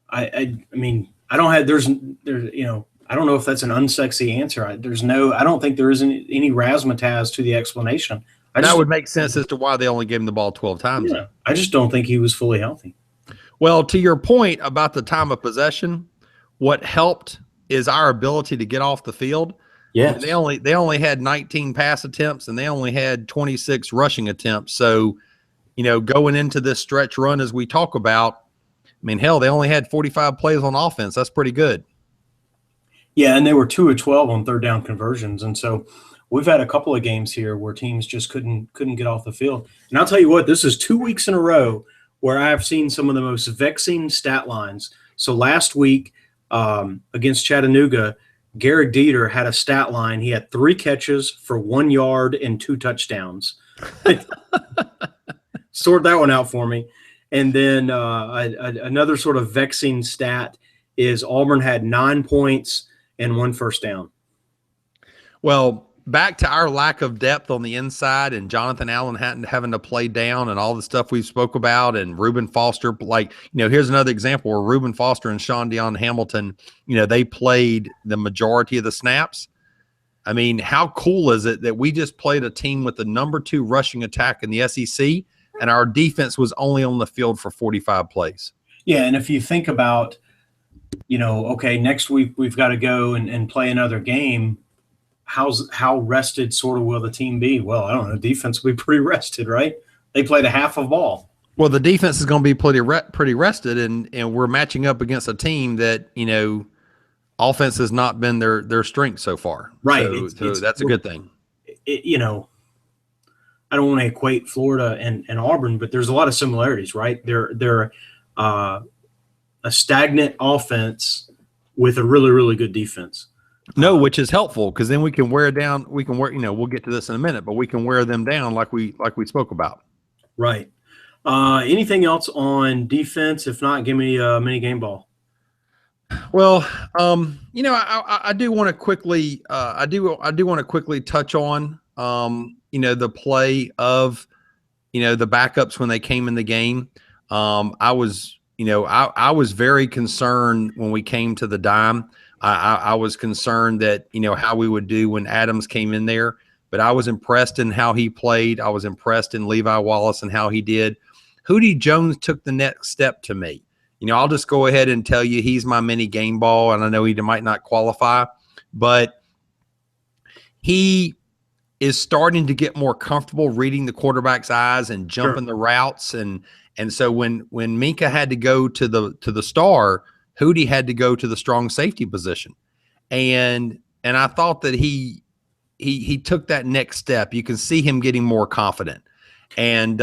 I mean, I don't know if that's an unsexy answer. I don't think there is any razzmatazz to the explanation. That would make sense as to why they only gave him the ball 12 times. Yeah, I just don't think he was fully healthy. Well, to your point about the time of possession, what helped is our ability to get off the field. Yeah, they only had 19 pass attempts and they only had 26 rushing attempts. So, going into this stretch run as we talk about, I mean, hell, they only had 45 plays on offense. That's pretty good. Yeah, and they were 2 of 12 on third down conversions, and so we've had a couple of games here where teams just couldn't get off the field. And I'll tell you what, this is 2 weeks in a row where I have seen some of the most vexing stat lines. So last week against Chattanooga, Garrett Dieter had a stat line. He had 3 catches for 1 yard and 2 touchdowns. Sort that one out for me. And then another sort of vexing stat is Auburn had 9 points and 1 first down. Well, back to our lack of depth on the inside and Jonathan Allen having to play down and all the stuff we spoke about, and Reuben Foster, here's another example where Reuben Foster and Sean Deion Hamilton, they played the majority of the snaps. I mean, how cool is it that we just played a team with the number 2 rushing attack in the SEC, and our defense was only on the field for 45 plays? Yeah, and if you think about, okay, next week we've got to go and play another game. How rested sort of will the team be? Well, I don't know. Defense will be pretty rested, right? They played a half of ball. Well, the defense is going to be pretty rested, and we're matching up against a team that, offense has not been their strength so far. Right. So that's a good thing. I don't want to equate Florida and Auburn, but there's a lot of similarities, right? They're a stagnant offense with a really, really good defense. No, which is helpful because then we can wear down. We can wear. We'll get to this in a minute, but we can wear them down like we spoke about. Right. Anything else on defense? If not, give me a mini game ball. Well, I do want to quickly. I do want to quickly touch on the play of the backups when they came in the game. I was very concerned when we came to the dime. I was concerned that, how we would do when Adams came in there, but I was impressed in how he played. I was impressed in Levi Wallace and how he did. Hootie Jones took the next step to me. I'll just go ahead and tell you he's my mini game ball, and I know he might not qualify, but he is starting to get more comfortable reading the quarterback's eyes and jumping the routes. And so when Minka had to go to the star, Hootie had to go to the strong safety position. And I thought that he took that next step. You can see him getting more confident. And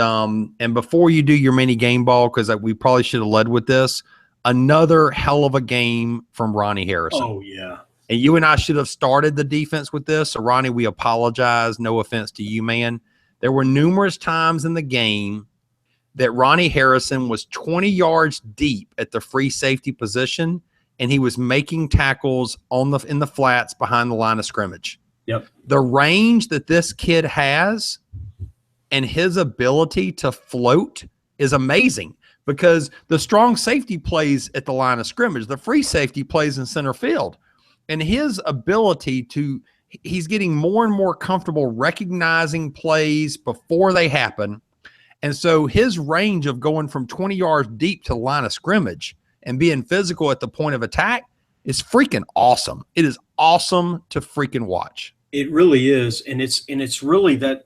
before you do your mini game ball, because we probably should have led with this, another hell of a game from Ronnie Harrison. Oh, yeah. And you and I should have started the defense with this. So, Ronnie, we apologize. No offense to you, man. There were numerous times in the game that Ronnie Harrison was 20 yards deep at the free safety position, and he was making tackles in the flats behind the line of scrimmage. Yep. The range that this kid has and his ability to float is amazing, because the strong safety plays at the line of scrimmage. The free safety plays in center field. And his ability he's getting more and more comfortable recognizing plays before they happen. And so his range of going from 20 yards deep to the line of scrimmage and being physical at the point of attack is freaking awesome. It is awesome to freaking watch. It really is. And it's really that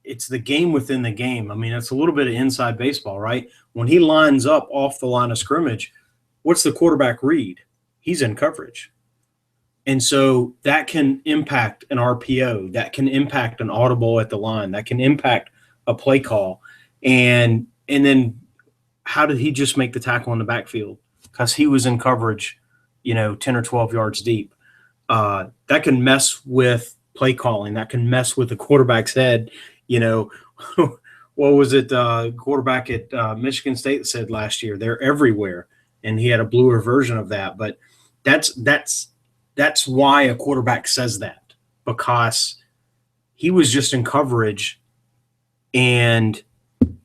it's the game within the game. I mean, it's a little bit of inside baseball, right? When he lines up off the line of scrimmage, what's the quarterback read? He's in coverage. And so that can impact an RPO, that can impact an audible at the line, that can impact a play call. And then how did he just make the tackle in the backfield? Because he was in coverage, 10 or 12 yards deep. That can mess with play calling. That can mess with the quarterback's head. What was it? Quarterback at Michigan State said last year, they're everywhere. And he had a bluer version of that. But that's why a quarterback says that, because he was just in coverage and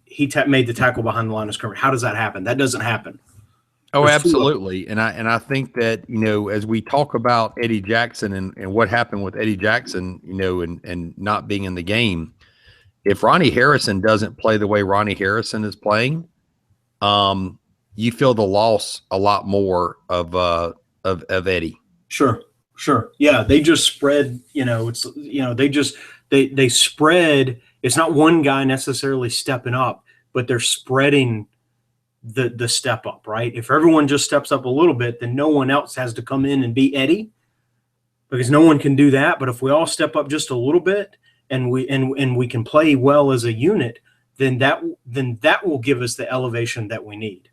he made the tackle behind the line of scrimmage. How does that happen? That doesn't happen. Oh, absolutely. And I think that, as we talk about Eddie Jackson and what happened with Eddie Jackson, and not being in the game, if Ronnie Harrison doesn't play the way Ronnie Harrison is playing, you feel the loss a lot more of Eddie. Sure. Yeah. They just spread, they spread. It's not one guy necessarily stepping up, but they're spreading the step up, right? If everyone just steps up a little bit, then no one else has to come in and be Eddie, because no one can do that. But if we all step up just a little bit and we can play well as a unit, then that will give us the elevation that we need.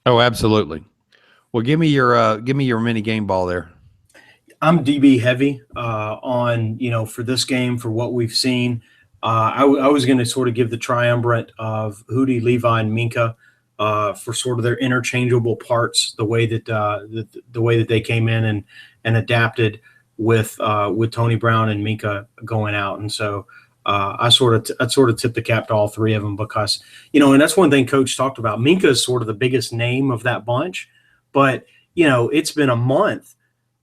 Oh, absolutely. Well, give me your mini game ball there. I'm DB heavy on, for this game, for what we've seen. I was going to sort of give the triumvirate of Hootie, Levi, and Minka for sort of their interchangeable parts, the way that they came in and adapted with Tony Brown and Minka going out. And so I sort of tip the cap to all three of them, because, and that's one thing Coach talked about. Minka is sort of the biggest name of that bunch, but, it's been a month,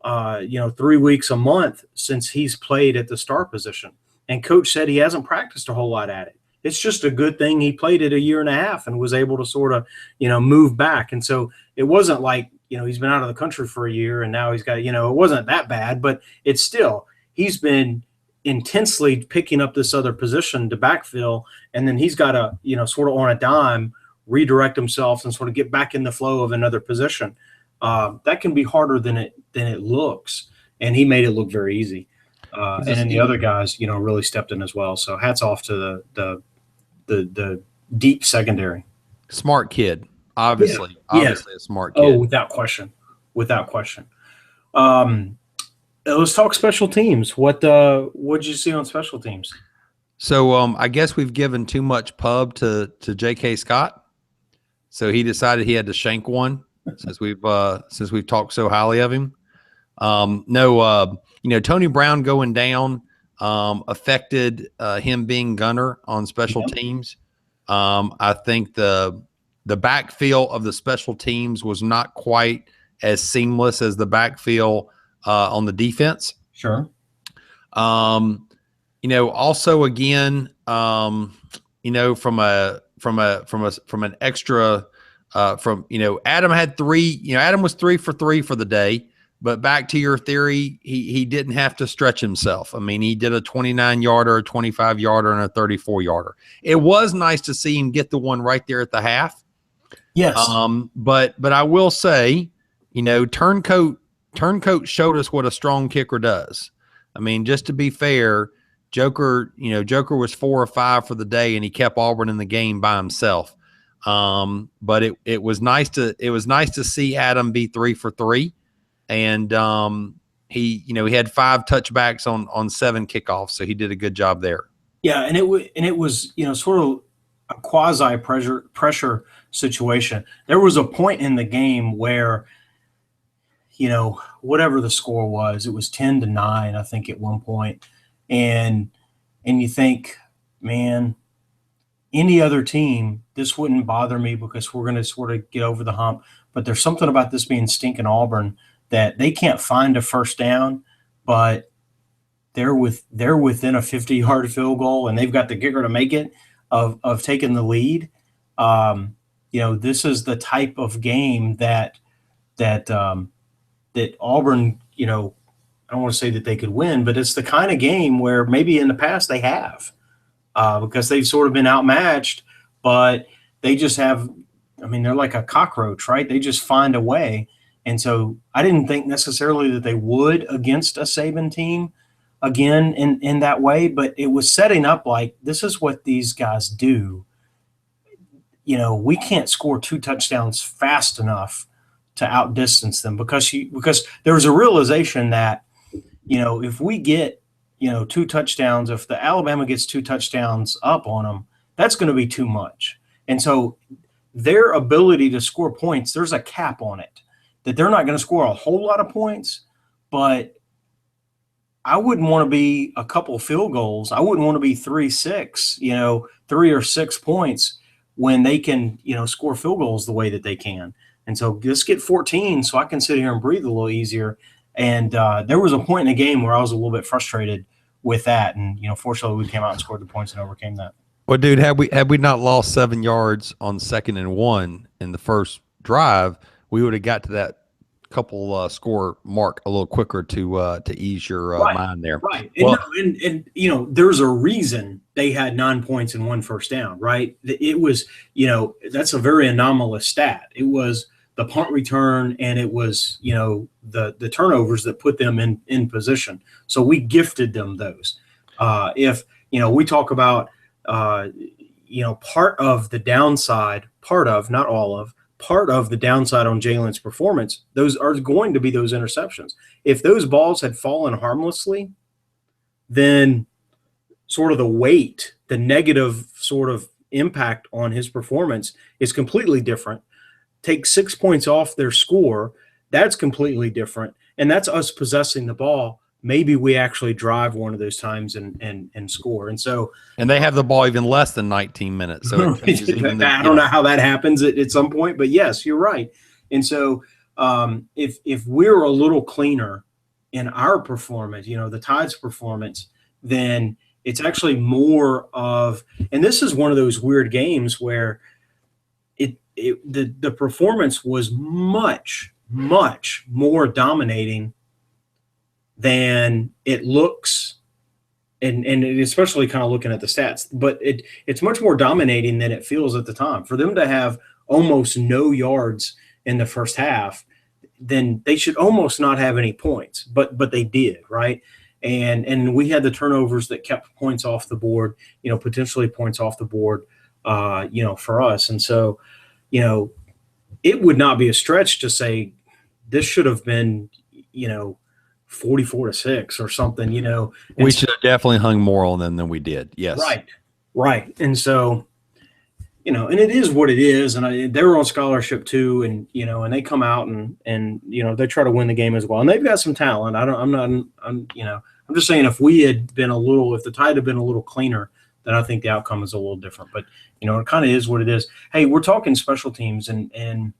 3 weeks, a month since he's played at the star position. And Coach said he hasn't practiced a whole lot at it. It's just a good thing he played it a year and a half and was able to sort of, move back. And so it wasn't like, he's been out of the country for a year and now he's got, it wasn't that bad, but it's still, he's been intensely picking up this other position to backfill. And then he's got to, sort of on a dime, redirect himself and sort of get back in the flow of another position. That can be harder than it looks. And he made it look very easy. And then the other guys, really stepped in as well. So hats off to the deep secondary. Smart kid, obviously a smart kid. Oh, without question. Let's talk special teams. What did you see on special teams? So I guess we've given too much pub to J.K. Scott, so he decided he had to shank one since we've talked so highly of him. Tony Brown going down affected him being gunner on special teams. I think the backfill of the special teams was not quite as seamless as the backfill on the defense. Sure. Also again, from an extra, Adam had three. Adam was 3 for 3 for the day. But back to your theory, he didn't have to stretch himself. I mean, he did a 29-yarder, a 25-yarder, and a 34-yarder. It was nice to see him get the one right there at the half. Yes. But I will say, Turncoat showed us what a strong kicker does. I mean, just to be fair, Joker was 4 or 5 for the day, and he kept Auburn in the game by himself. But it was nice to see Adam be 3 for 3. And he had 5 touchbacks on 7 kickoffs, so he did a good job there. Yeah, and it was sort of a quasi pressure situation. There was a point in the game where, whatever the score was, it was 10-9, I think, at one point, and you think, man, any other team, this wouldn't bother me because we're going to sort of get over the hump. But there's something about this being stinking Auburn that they can't find a first down, but they're within a 50-yard field goal, and they've got the kicker to make it of taking the lead. This is the type of game that Auburn, I don't want to say that they could win, but it's the kind of game where maybe in the past they have. because they've sort of been outmatched, but they just have, I mean, they're like a cockroach, right? They just find a way. And so I didn't think necessarily that they would against a Saban team again in that way, but it was setting up like this is what these guys do. You know, we can't score 2 touchdowns fast enough to outdistance them because there was a realization that, you know, if we get, you know, 2 touchdowns, if the Alabama gets 2 touchdowns up on them, that's going to be too much. And so their ability to score points, there's a cap on it, that they're not going to score a whole lot of points, but I wouldn't want to be a couple field goals. I wouldn't want to be 3-6, you know, 3 or 6 points when they can, you know, score field goals the way that they can. And so let's get 14 so I can sit here and breathe a little easier. And there was a point in the game where I was a little bit frustrated with that. And, you know, fortunately we came out and scored the points and overcame that. Well, dude, had we not lost 7 yards on 2nd and 1 in the first drive, we would have got to that couple score mark a little quicker to ease your mind there. Right. And you know, there's a reason they had 9 points and 1 first down, right? It was, you know, that's a very anomalous stat. It was the punt return and it was, you know, the turnovers that put them in position. So we gifted them those. If, you know, we talk about, you know, part of the downside, not all of, part of the downside on Jalen's performance, those are going to be those interceptions. If those balls had fallen harmlessly, then sort of the weight, the negative sort of impact on his performance is completely different. Take 6 points off their score, that's completely different. And that's us possessing the ball. Maybe we actually drive one of those times and score. And so, and they have the ball even less than 19 minutes. So I don't know how that happens at some point, but yes, you're right. And so if we're a little cleaner in our performance, you know, the Tide's performance, then it's actually more of, and this is one of those weird games where the performance was much more dominating than it looks, and especially kind of looking at the stats, but it's much more dominating than it feels at the time. For them to have almost no yards in the first half, then they should almost not have any points, but they did, right? And we had the turnovers that kept points off the board, you know, potentially points off the board, you know, for us. And so, you know, it would not be a stretch to say this should have been, you know, 44-6 or something, you know. We should have definitely hung more on them than we did. Yes. Right. And so, you know, and it is what it is. And they were on scholarship too. And, you know, and they come out and, you know, they try to win the game as well. And they've got some talent. I'm just saying if the Tide had been a little cleaner, then I think the outcome is a little different. But, you know, it kind of is what it is. Hey, we're talking special teams and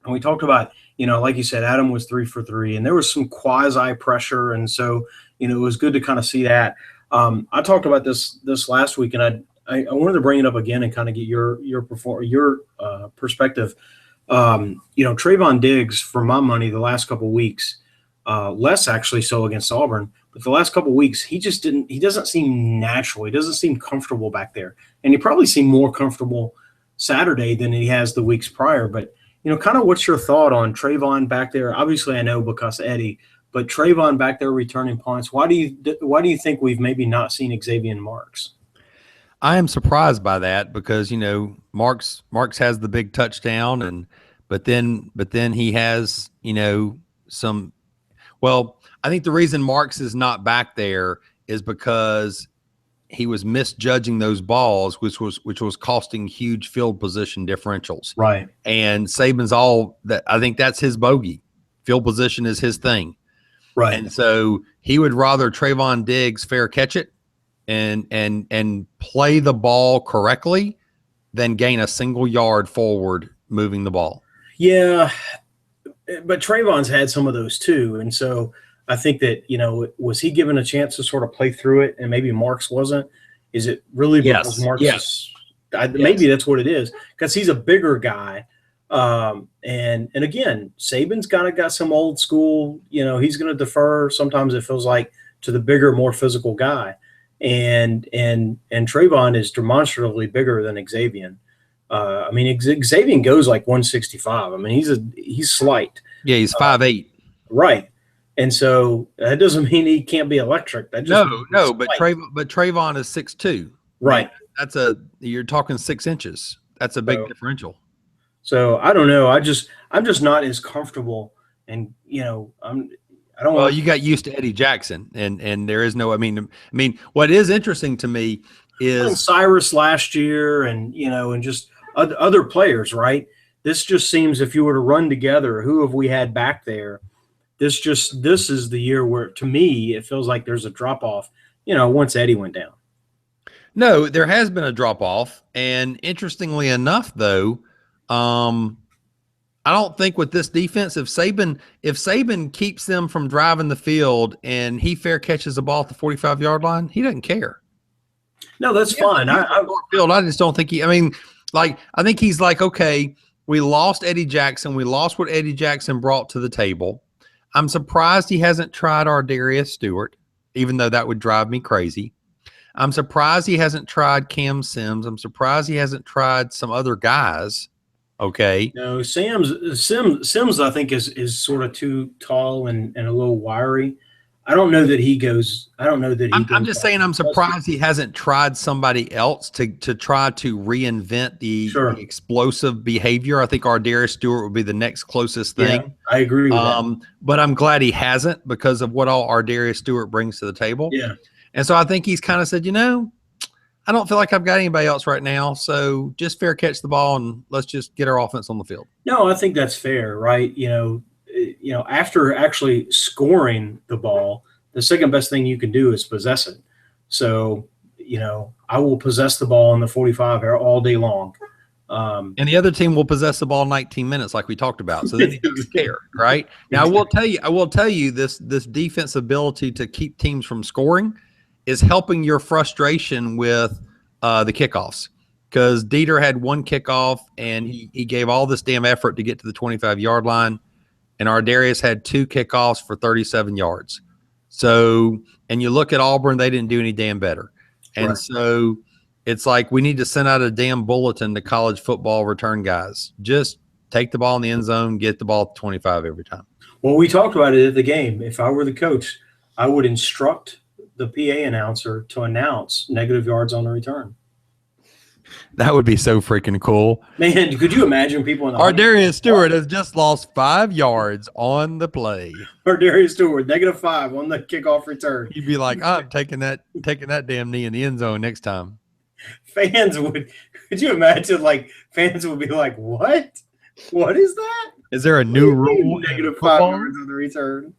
we talked about, you know, like you said, Adam was 3 for 3 and there was some quasi pressure. And so, you know, it was good to kind of see that. I talked about this last week and I wanted to bring it up again and kind of get your perspective. You know, Trayvon Diggs, for my money, the last couple of weeks, less actually so against Auburn, but the last couple of weeks, he doesn't seem natural. He doesn't seem comfortable back there. And he probably seemed more comfortable Saturday than he has the weeks prior. But, you know, kind of what's your thought on Trayvon back there? Obviously, I know because Eddie, but Trayvon back there returning punts. Why do you think we've maybe not seen Xavier Marks? I am surprised by that because, you know, Marks has the big touchdown but then he has, you know, I think the reason Marks is not back there is because he was misjudging those balls, which was costing huge field position differentials. Right. And Saban's all that. I think that's his bogey. Field position is his thing. Right. And so he would rather Trayvon Diggs fair catch it and play the ball correctly than gain a single yard forward moving the ball. Yeah. But Trayvon's had some of those too. And so I think that, you know, was he given a chance to sort of play through it and maybe Marks wasn't? Is it really because Marks maybe that's what it is, because he's a bigger guy. And again, Saban's kind of got some old school, you know, he's going to defer. Sometimes it feels like to the bigger, more physical guy. and Trayvon is demonstrably bigger than Xavier. I mean, Xavier goes like 165. I mean, he's slight. Yeah, he's 5'8". Right. And so that doesn't mean he can't be electric. That just means he's But slight. Trayvon is 6'2". Right. You're talking 6 inches. That's a big differential. So I don't know. I'm just not as comfortable, and I don't. Well, you got used to Eddie Jackson, and there is no. I mean, what is interesting to me is Cyrus last year, and and just other players, right? This just seems, if you were to run together, who have we had back there? This is the year where, to me, it feels like there's a drop off. Once Eddie went down. No, there has been a drop off, and interestingly enough, though, I don't think with this defense, if Saban keeps them from driving the field and he fair catches the ball at the 45-yard line, he doesn't care. No, that's fine. I just don't think he. I mean, I think he's like, okay, we lost Eddie Jackson. We lost what Eddie Jackson brought to the table. I'm surprised he hasn't tried Ardarius Stewart, even though that would drive me crazy. I'm surprised he hasn't tried Cam Sims. I'm surprised he hasn't tried some other guys. Okay. No, Sims, I think is sort of too tall and a little wiry. I don't know that he goes. I'm just saying, I'm surprised he hasn't tried somebody else to try to reinvent the explosive behavior. I think Ardarius Stewart would be the next closest thing. Yeah, I agree with that. But I'm glad he hasn't, because of what all Ardarius Stewart brings to the table. Yeah. And so I think he's kind of said, I don't feel like I've got anybody else right now, so just fair catch the ball and let's just get our offense on the field. No, I think that's fair, right? After actually scoring the ball, the second best thing you can do is possess it. So, I will possess the ball in the 45 all day long. And the other team will possess the ball 19 minutes, like we talked about. So then he doesn't care, right? Now, I will tell you this defense ability to keep teams from scoring is helping your frustration with the kickoffs, because Dieter had one kickoff and he gave all this damn effort to get to the 25-yard line, and Ardarius had 2 kickoffs for 37 yards. So, and you look at Auburn, they didn't do any damn better. And so it's like we need to send out a damn bulletin to college football return guys. Just take the ball in the end zone, get the ball at 25 every time. Well, we talked about it at the game. If I were the coach, I would instruct the PA announcer to announce negative yards on the return. That would be so freaking cool. Man, could you imagine people in the Ardarius Stewart has just lost 5 yards on the play. Ardarius Stewart, -5 on the kickoff return. He'd be like, I'm taking that damn knee in the end zone next time. Could you imagine, fans would be like, what? What is that? Is there a new rule? -5 yards on the return.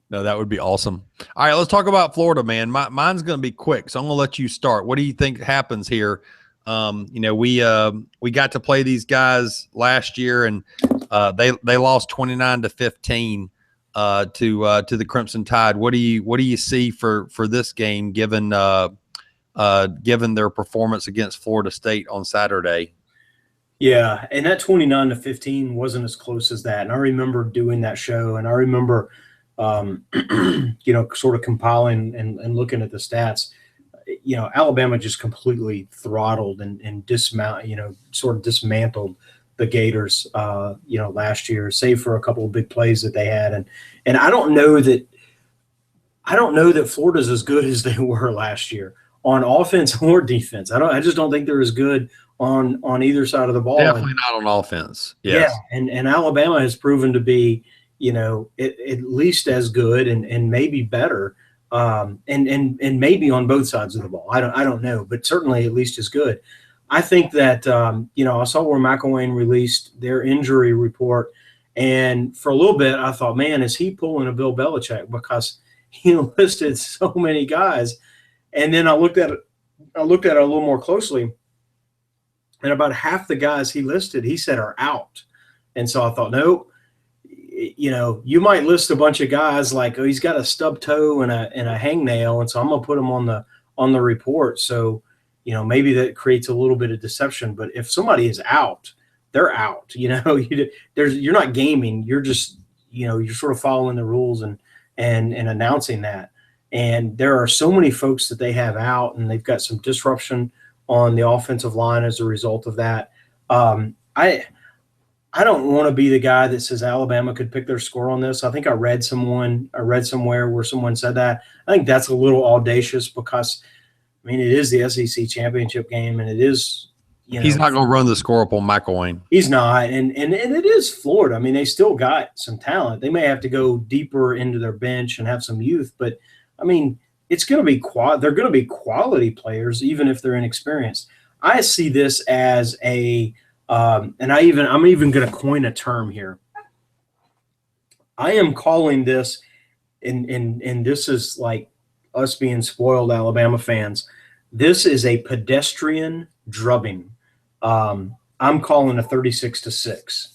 No, that would be awesome. All right, let's talk about Florida, man. Mine's going to be quick, so I'm going to let you start. What do you think happens here? We got to play these guys last year, and they lost 29-15 to the Crimson Tide. What do you see for this game, given their performance against Florida State on Saturday? Yeah, and that 29-15 wasn't as close as that. And I remember doing that show, and I remember sort of compiling and looking at the stats. Alabama just completely throttled and dismantled the Gators, last year, save for a couple of big plays that they had. And I don't know that Florida's as good as they were last year on offense or defense. I just don't think they're as good on either side of the ball. Definitely not on offense. Yes. Yeah, and Alabama has proven to be, at least as good and maybe better, and maybe on both sides of the ball. I don't know, but certainly at least as good. I think that I saw where McElwain released their injury report, and for a little bit I thought, man, is he pulling a Bill Belichick, because he listed so many guys, and then I looked at it a little more closely, and about half the guys he listed, he said, are out. And so I thought, nope. You might list a bunch of guys like, oh, he's got a stub toe and a hangnail, and so I'm gonna put him on the report. So, maybe that creates a little bit of deception. But if somebody is out, they're out. You're not gaming. You're just you're sort of following the rules and announcing that. And there are so many folks that they have out, and they've got some disruption on the offensive line as a result of that. I don't want to be the guy that says Alabama could pick their score on this. I think I read somewhere where someone said that. I think that's a little audacious because, I mean, it is the SEC championship game, and it is, he's not going to run the score up on McElwain. He's not, and it is Florida. I mean, they still got some talent. They may have to go deeper into their bench and have some youth, but I mean, it's going to be they're going to be quality players, even if they're inexperienced. I see this as a and I'm even going to coin a term here. I am calling this, and this is like us being spoiled Alabama fans. This is a pedestrian drubbing. I'm calling a 36-6,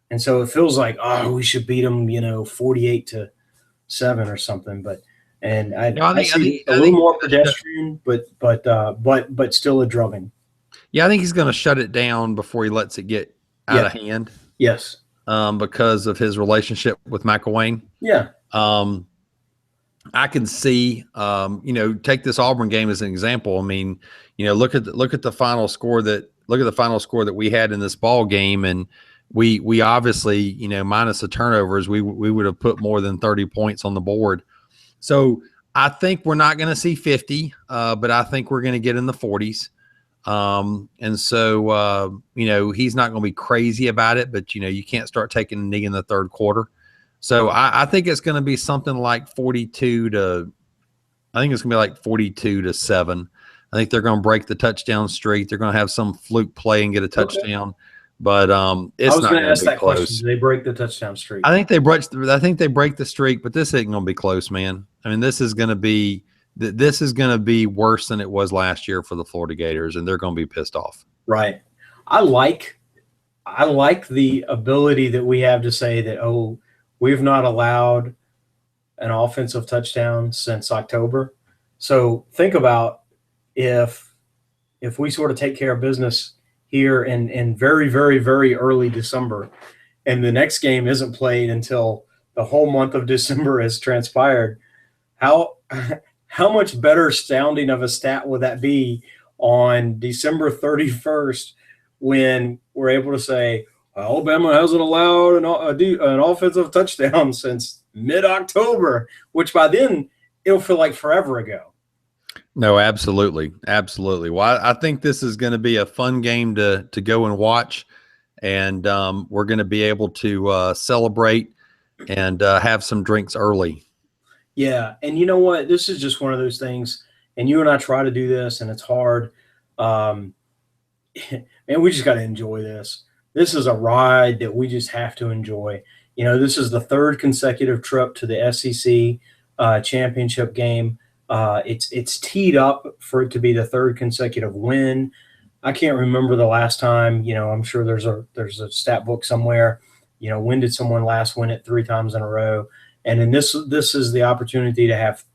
and so it feels like, oh, we should beat them, 48-7 or something. But I see a little more pedestrian, but still a drubbing. Yeah, I think he's going to shut it down before he lets it get out of hand. Yes. Because of his relationship with McElwain. Yeah. I can see, take this Auburn game as an example. I mean, look at the final score that we had in this ball game, and we obviously, minus the turnovers, we would have put more than 30 points on the board. So I think we're not going to see 50, but I think we're going to get in the 40s. And so, he's not going to be crazy about it, but, you can't start taking a knee in the third quarter. So I think it's going to be something like 42-7. I think they're going to break the touchdown streak. They're going to have some fluke play and get a touchdown. Okay. But it's not going to be close. Question. Do they break the touchdown streak? I think they break the streak, but this ain't going to be close, man. I mean, this is going to be worse than it was last year for the Florida Gators, and they're going to be pissed off. Right. I like the ability that we have to say that, oh, we've not allowed an offensive touchdown since October. So think about if we sort of take care of business here in very, very, very early December, and the next game isn't played until the whole month of December has transpired, how much better sounding of a stat would that be on December 31st when we're able to say Alabama hasn't allowed an offensive touchdown since mid-October, which by then it'll feel like forever ago. No, absolutely. Absolutely. Well, I think this is going to be a fun game to go and watch, and we're going to be able to celebrate and have some drinks early. Yeah, and you know what? This is just one of those things, and you and I try to do this, and it's hard. Man, we just got to enjoy this. This is a ride that we just have to enjoy. This is the third consecutive trip to the SEC championship game. It's teed up for it to be the third consecutive win. I can't remember the last time. I'm sure there's a stat book somewhere. When did someone last win it 3 times in a row? And then this is the opportunity to have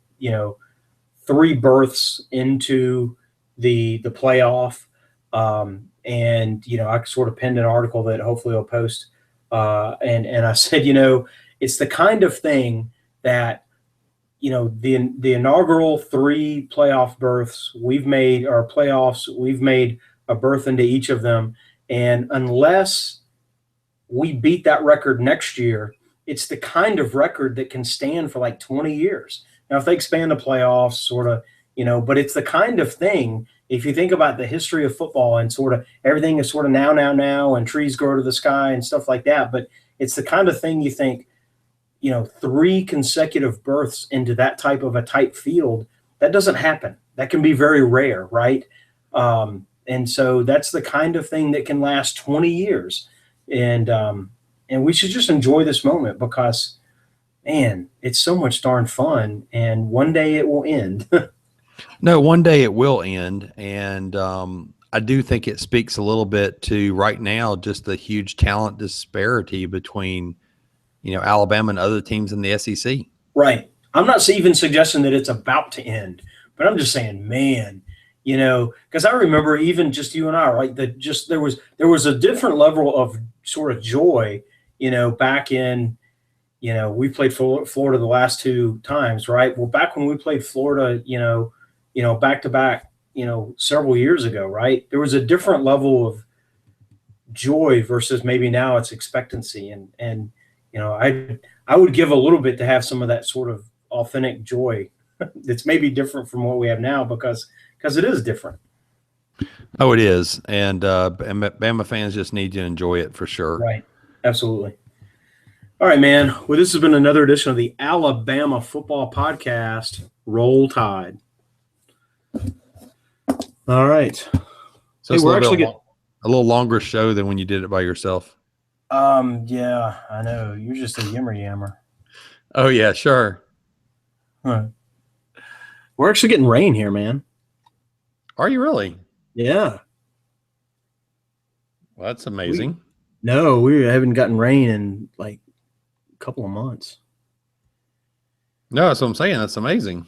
3 berths into the playoff. And I sort of penned an article that hopefully I'll post. And I said, it's the kind of thing that the inaugural 3 playoff berths we've made, our playoffs, we've made a berth into each of them. And unless we beat that record next year, it's the kind of record that can stand for like 20 years. Now, if they expand the playoffs, sort of, but it's the kind of thing, if you think about the history of football and sort of everything is sort of now, and trees grow to the sky and stuff like that. But it's the kind of thing you think, 3 consecutive berths into that type of a tight field, that doesn't happen. That can be very rare, right? And so that's the kind of thing that can last 20 years. And we should just enjoy this moment because, man, it's so much darn fun. And one day it will end. No, one day it will end. And I do think it speaks a little bit to right now just the huge talent disparity between, Alabama and other teams in the SEC. Right. I'm not even suggesting that it's about to end, but I'm just saying, man, because I remember even just you and I, right, that just there was a different level of sort of joy, back in, You know, we played Florida the last 2 times, right? Well, back when we played Florida, back to back, several years ago, right? There was a different level of joy versus maybe now it's expectancy, and I would give a little bit to have some of that sort of authentic joy that's maybe different from what we have now because it is different. Oh, it is, and Bama fans just need to enjoy it for sure. Right. Absolutely. All right, man. Well, this has been another edition of the Alabama Football Podcast. Roll Tide. All right. So Hey, it's we're actually getting a little longer show than when you did it by yourself. yeah, I know. You're just a yammer yammer. Oh yeah, sure. Huh. We're actually getting rain here, man. Are you really? Yeah. Well, that's amazing. No, we haven't gotten rain in like a couple of months. No, that's what I'm saying. That's amazing.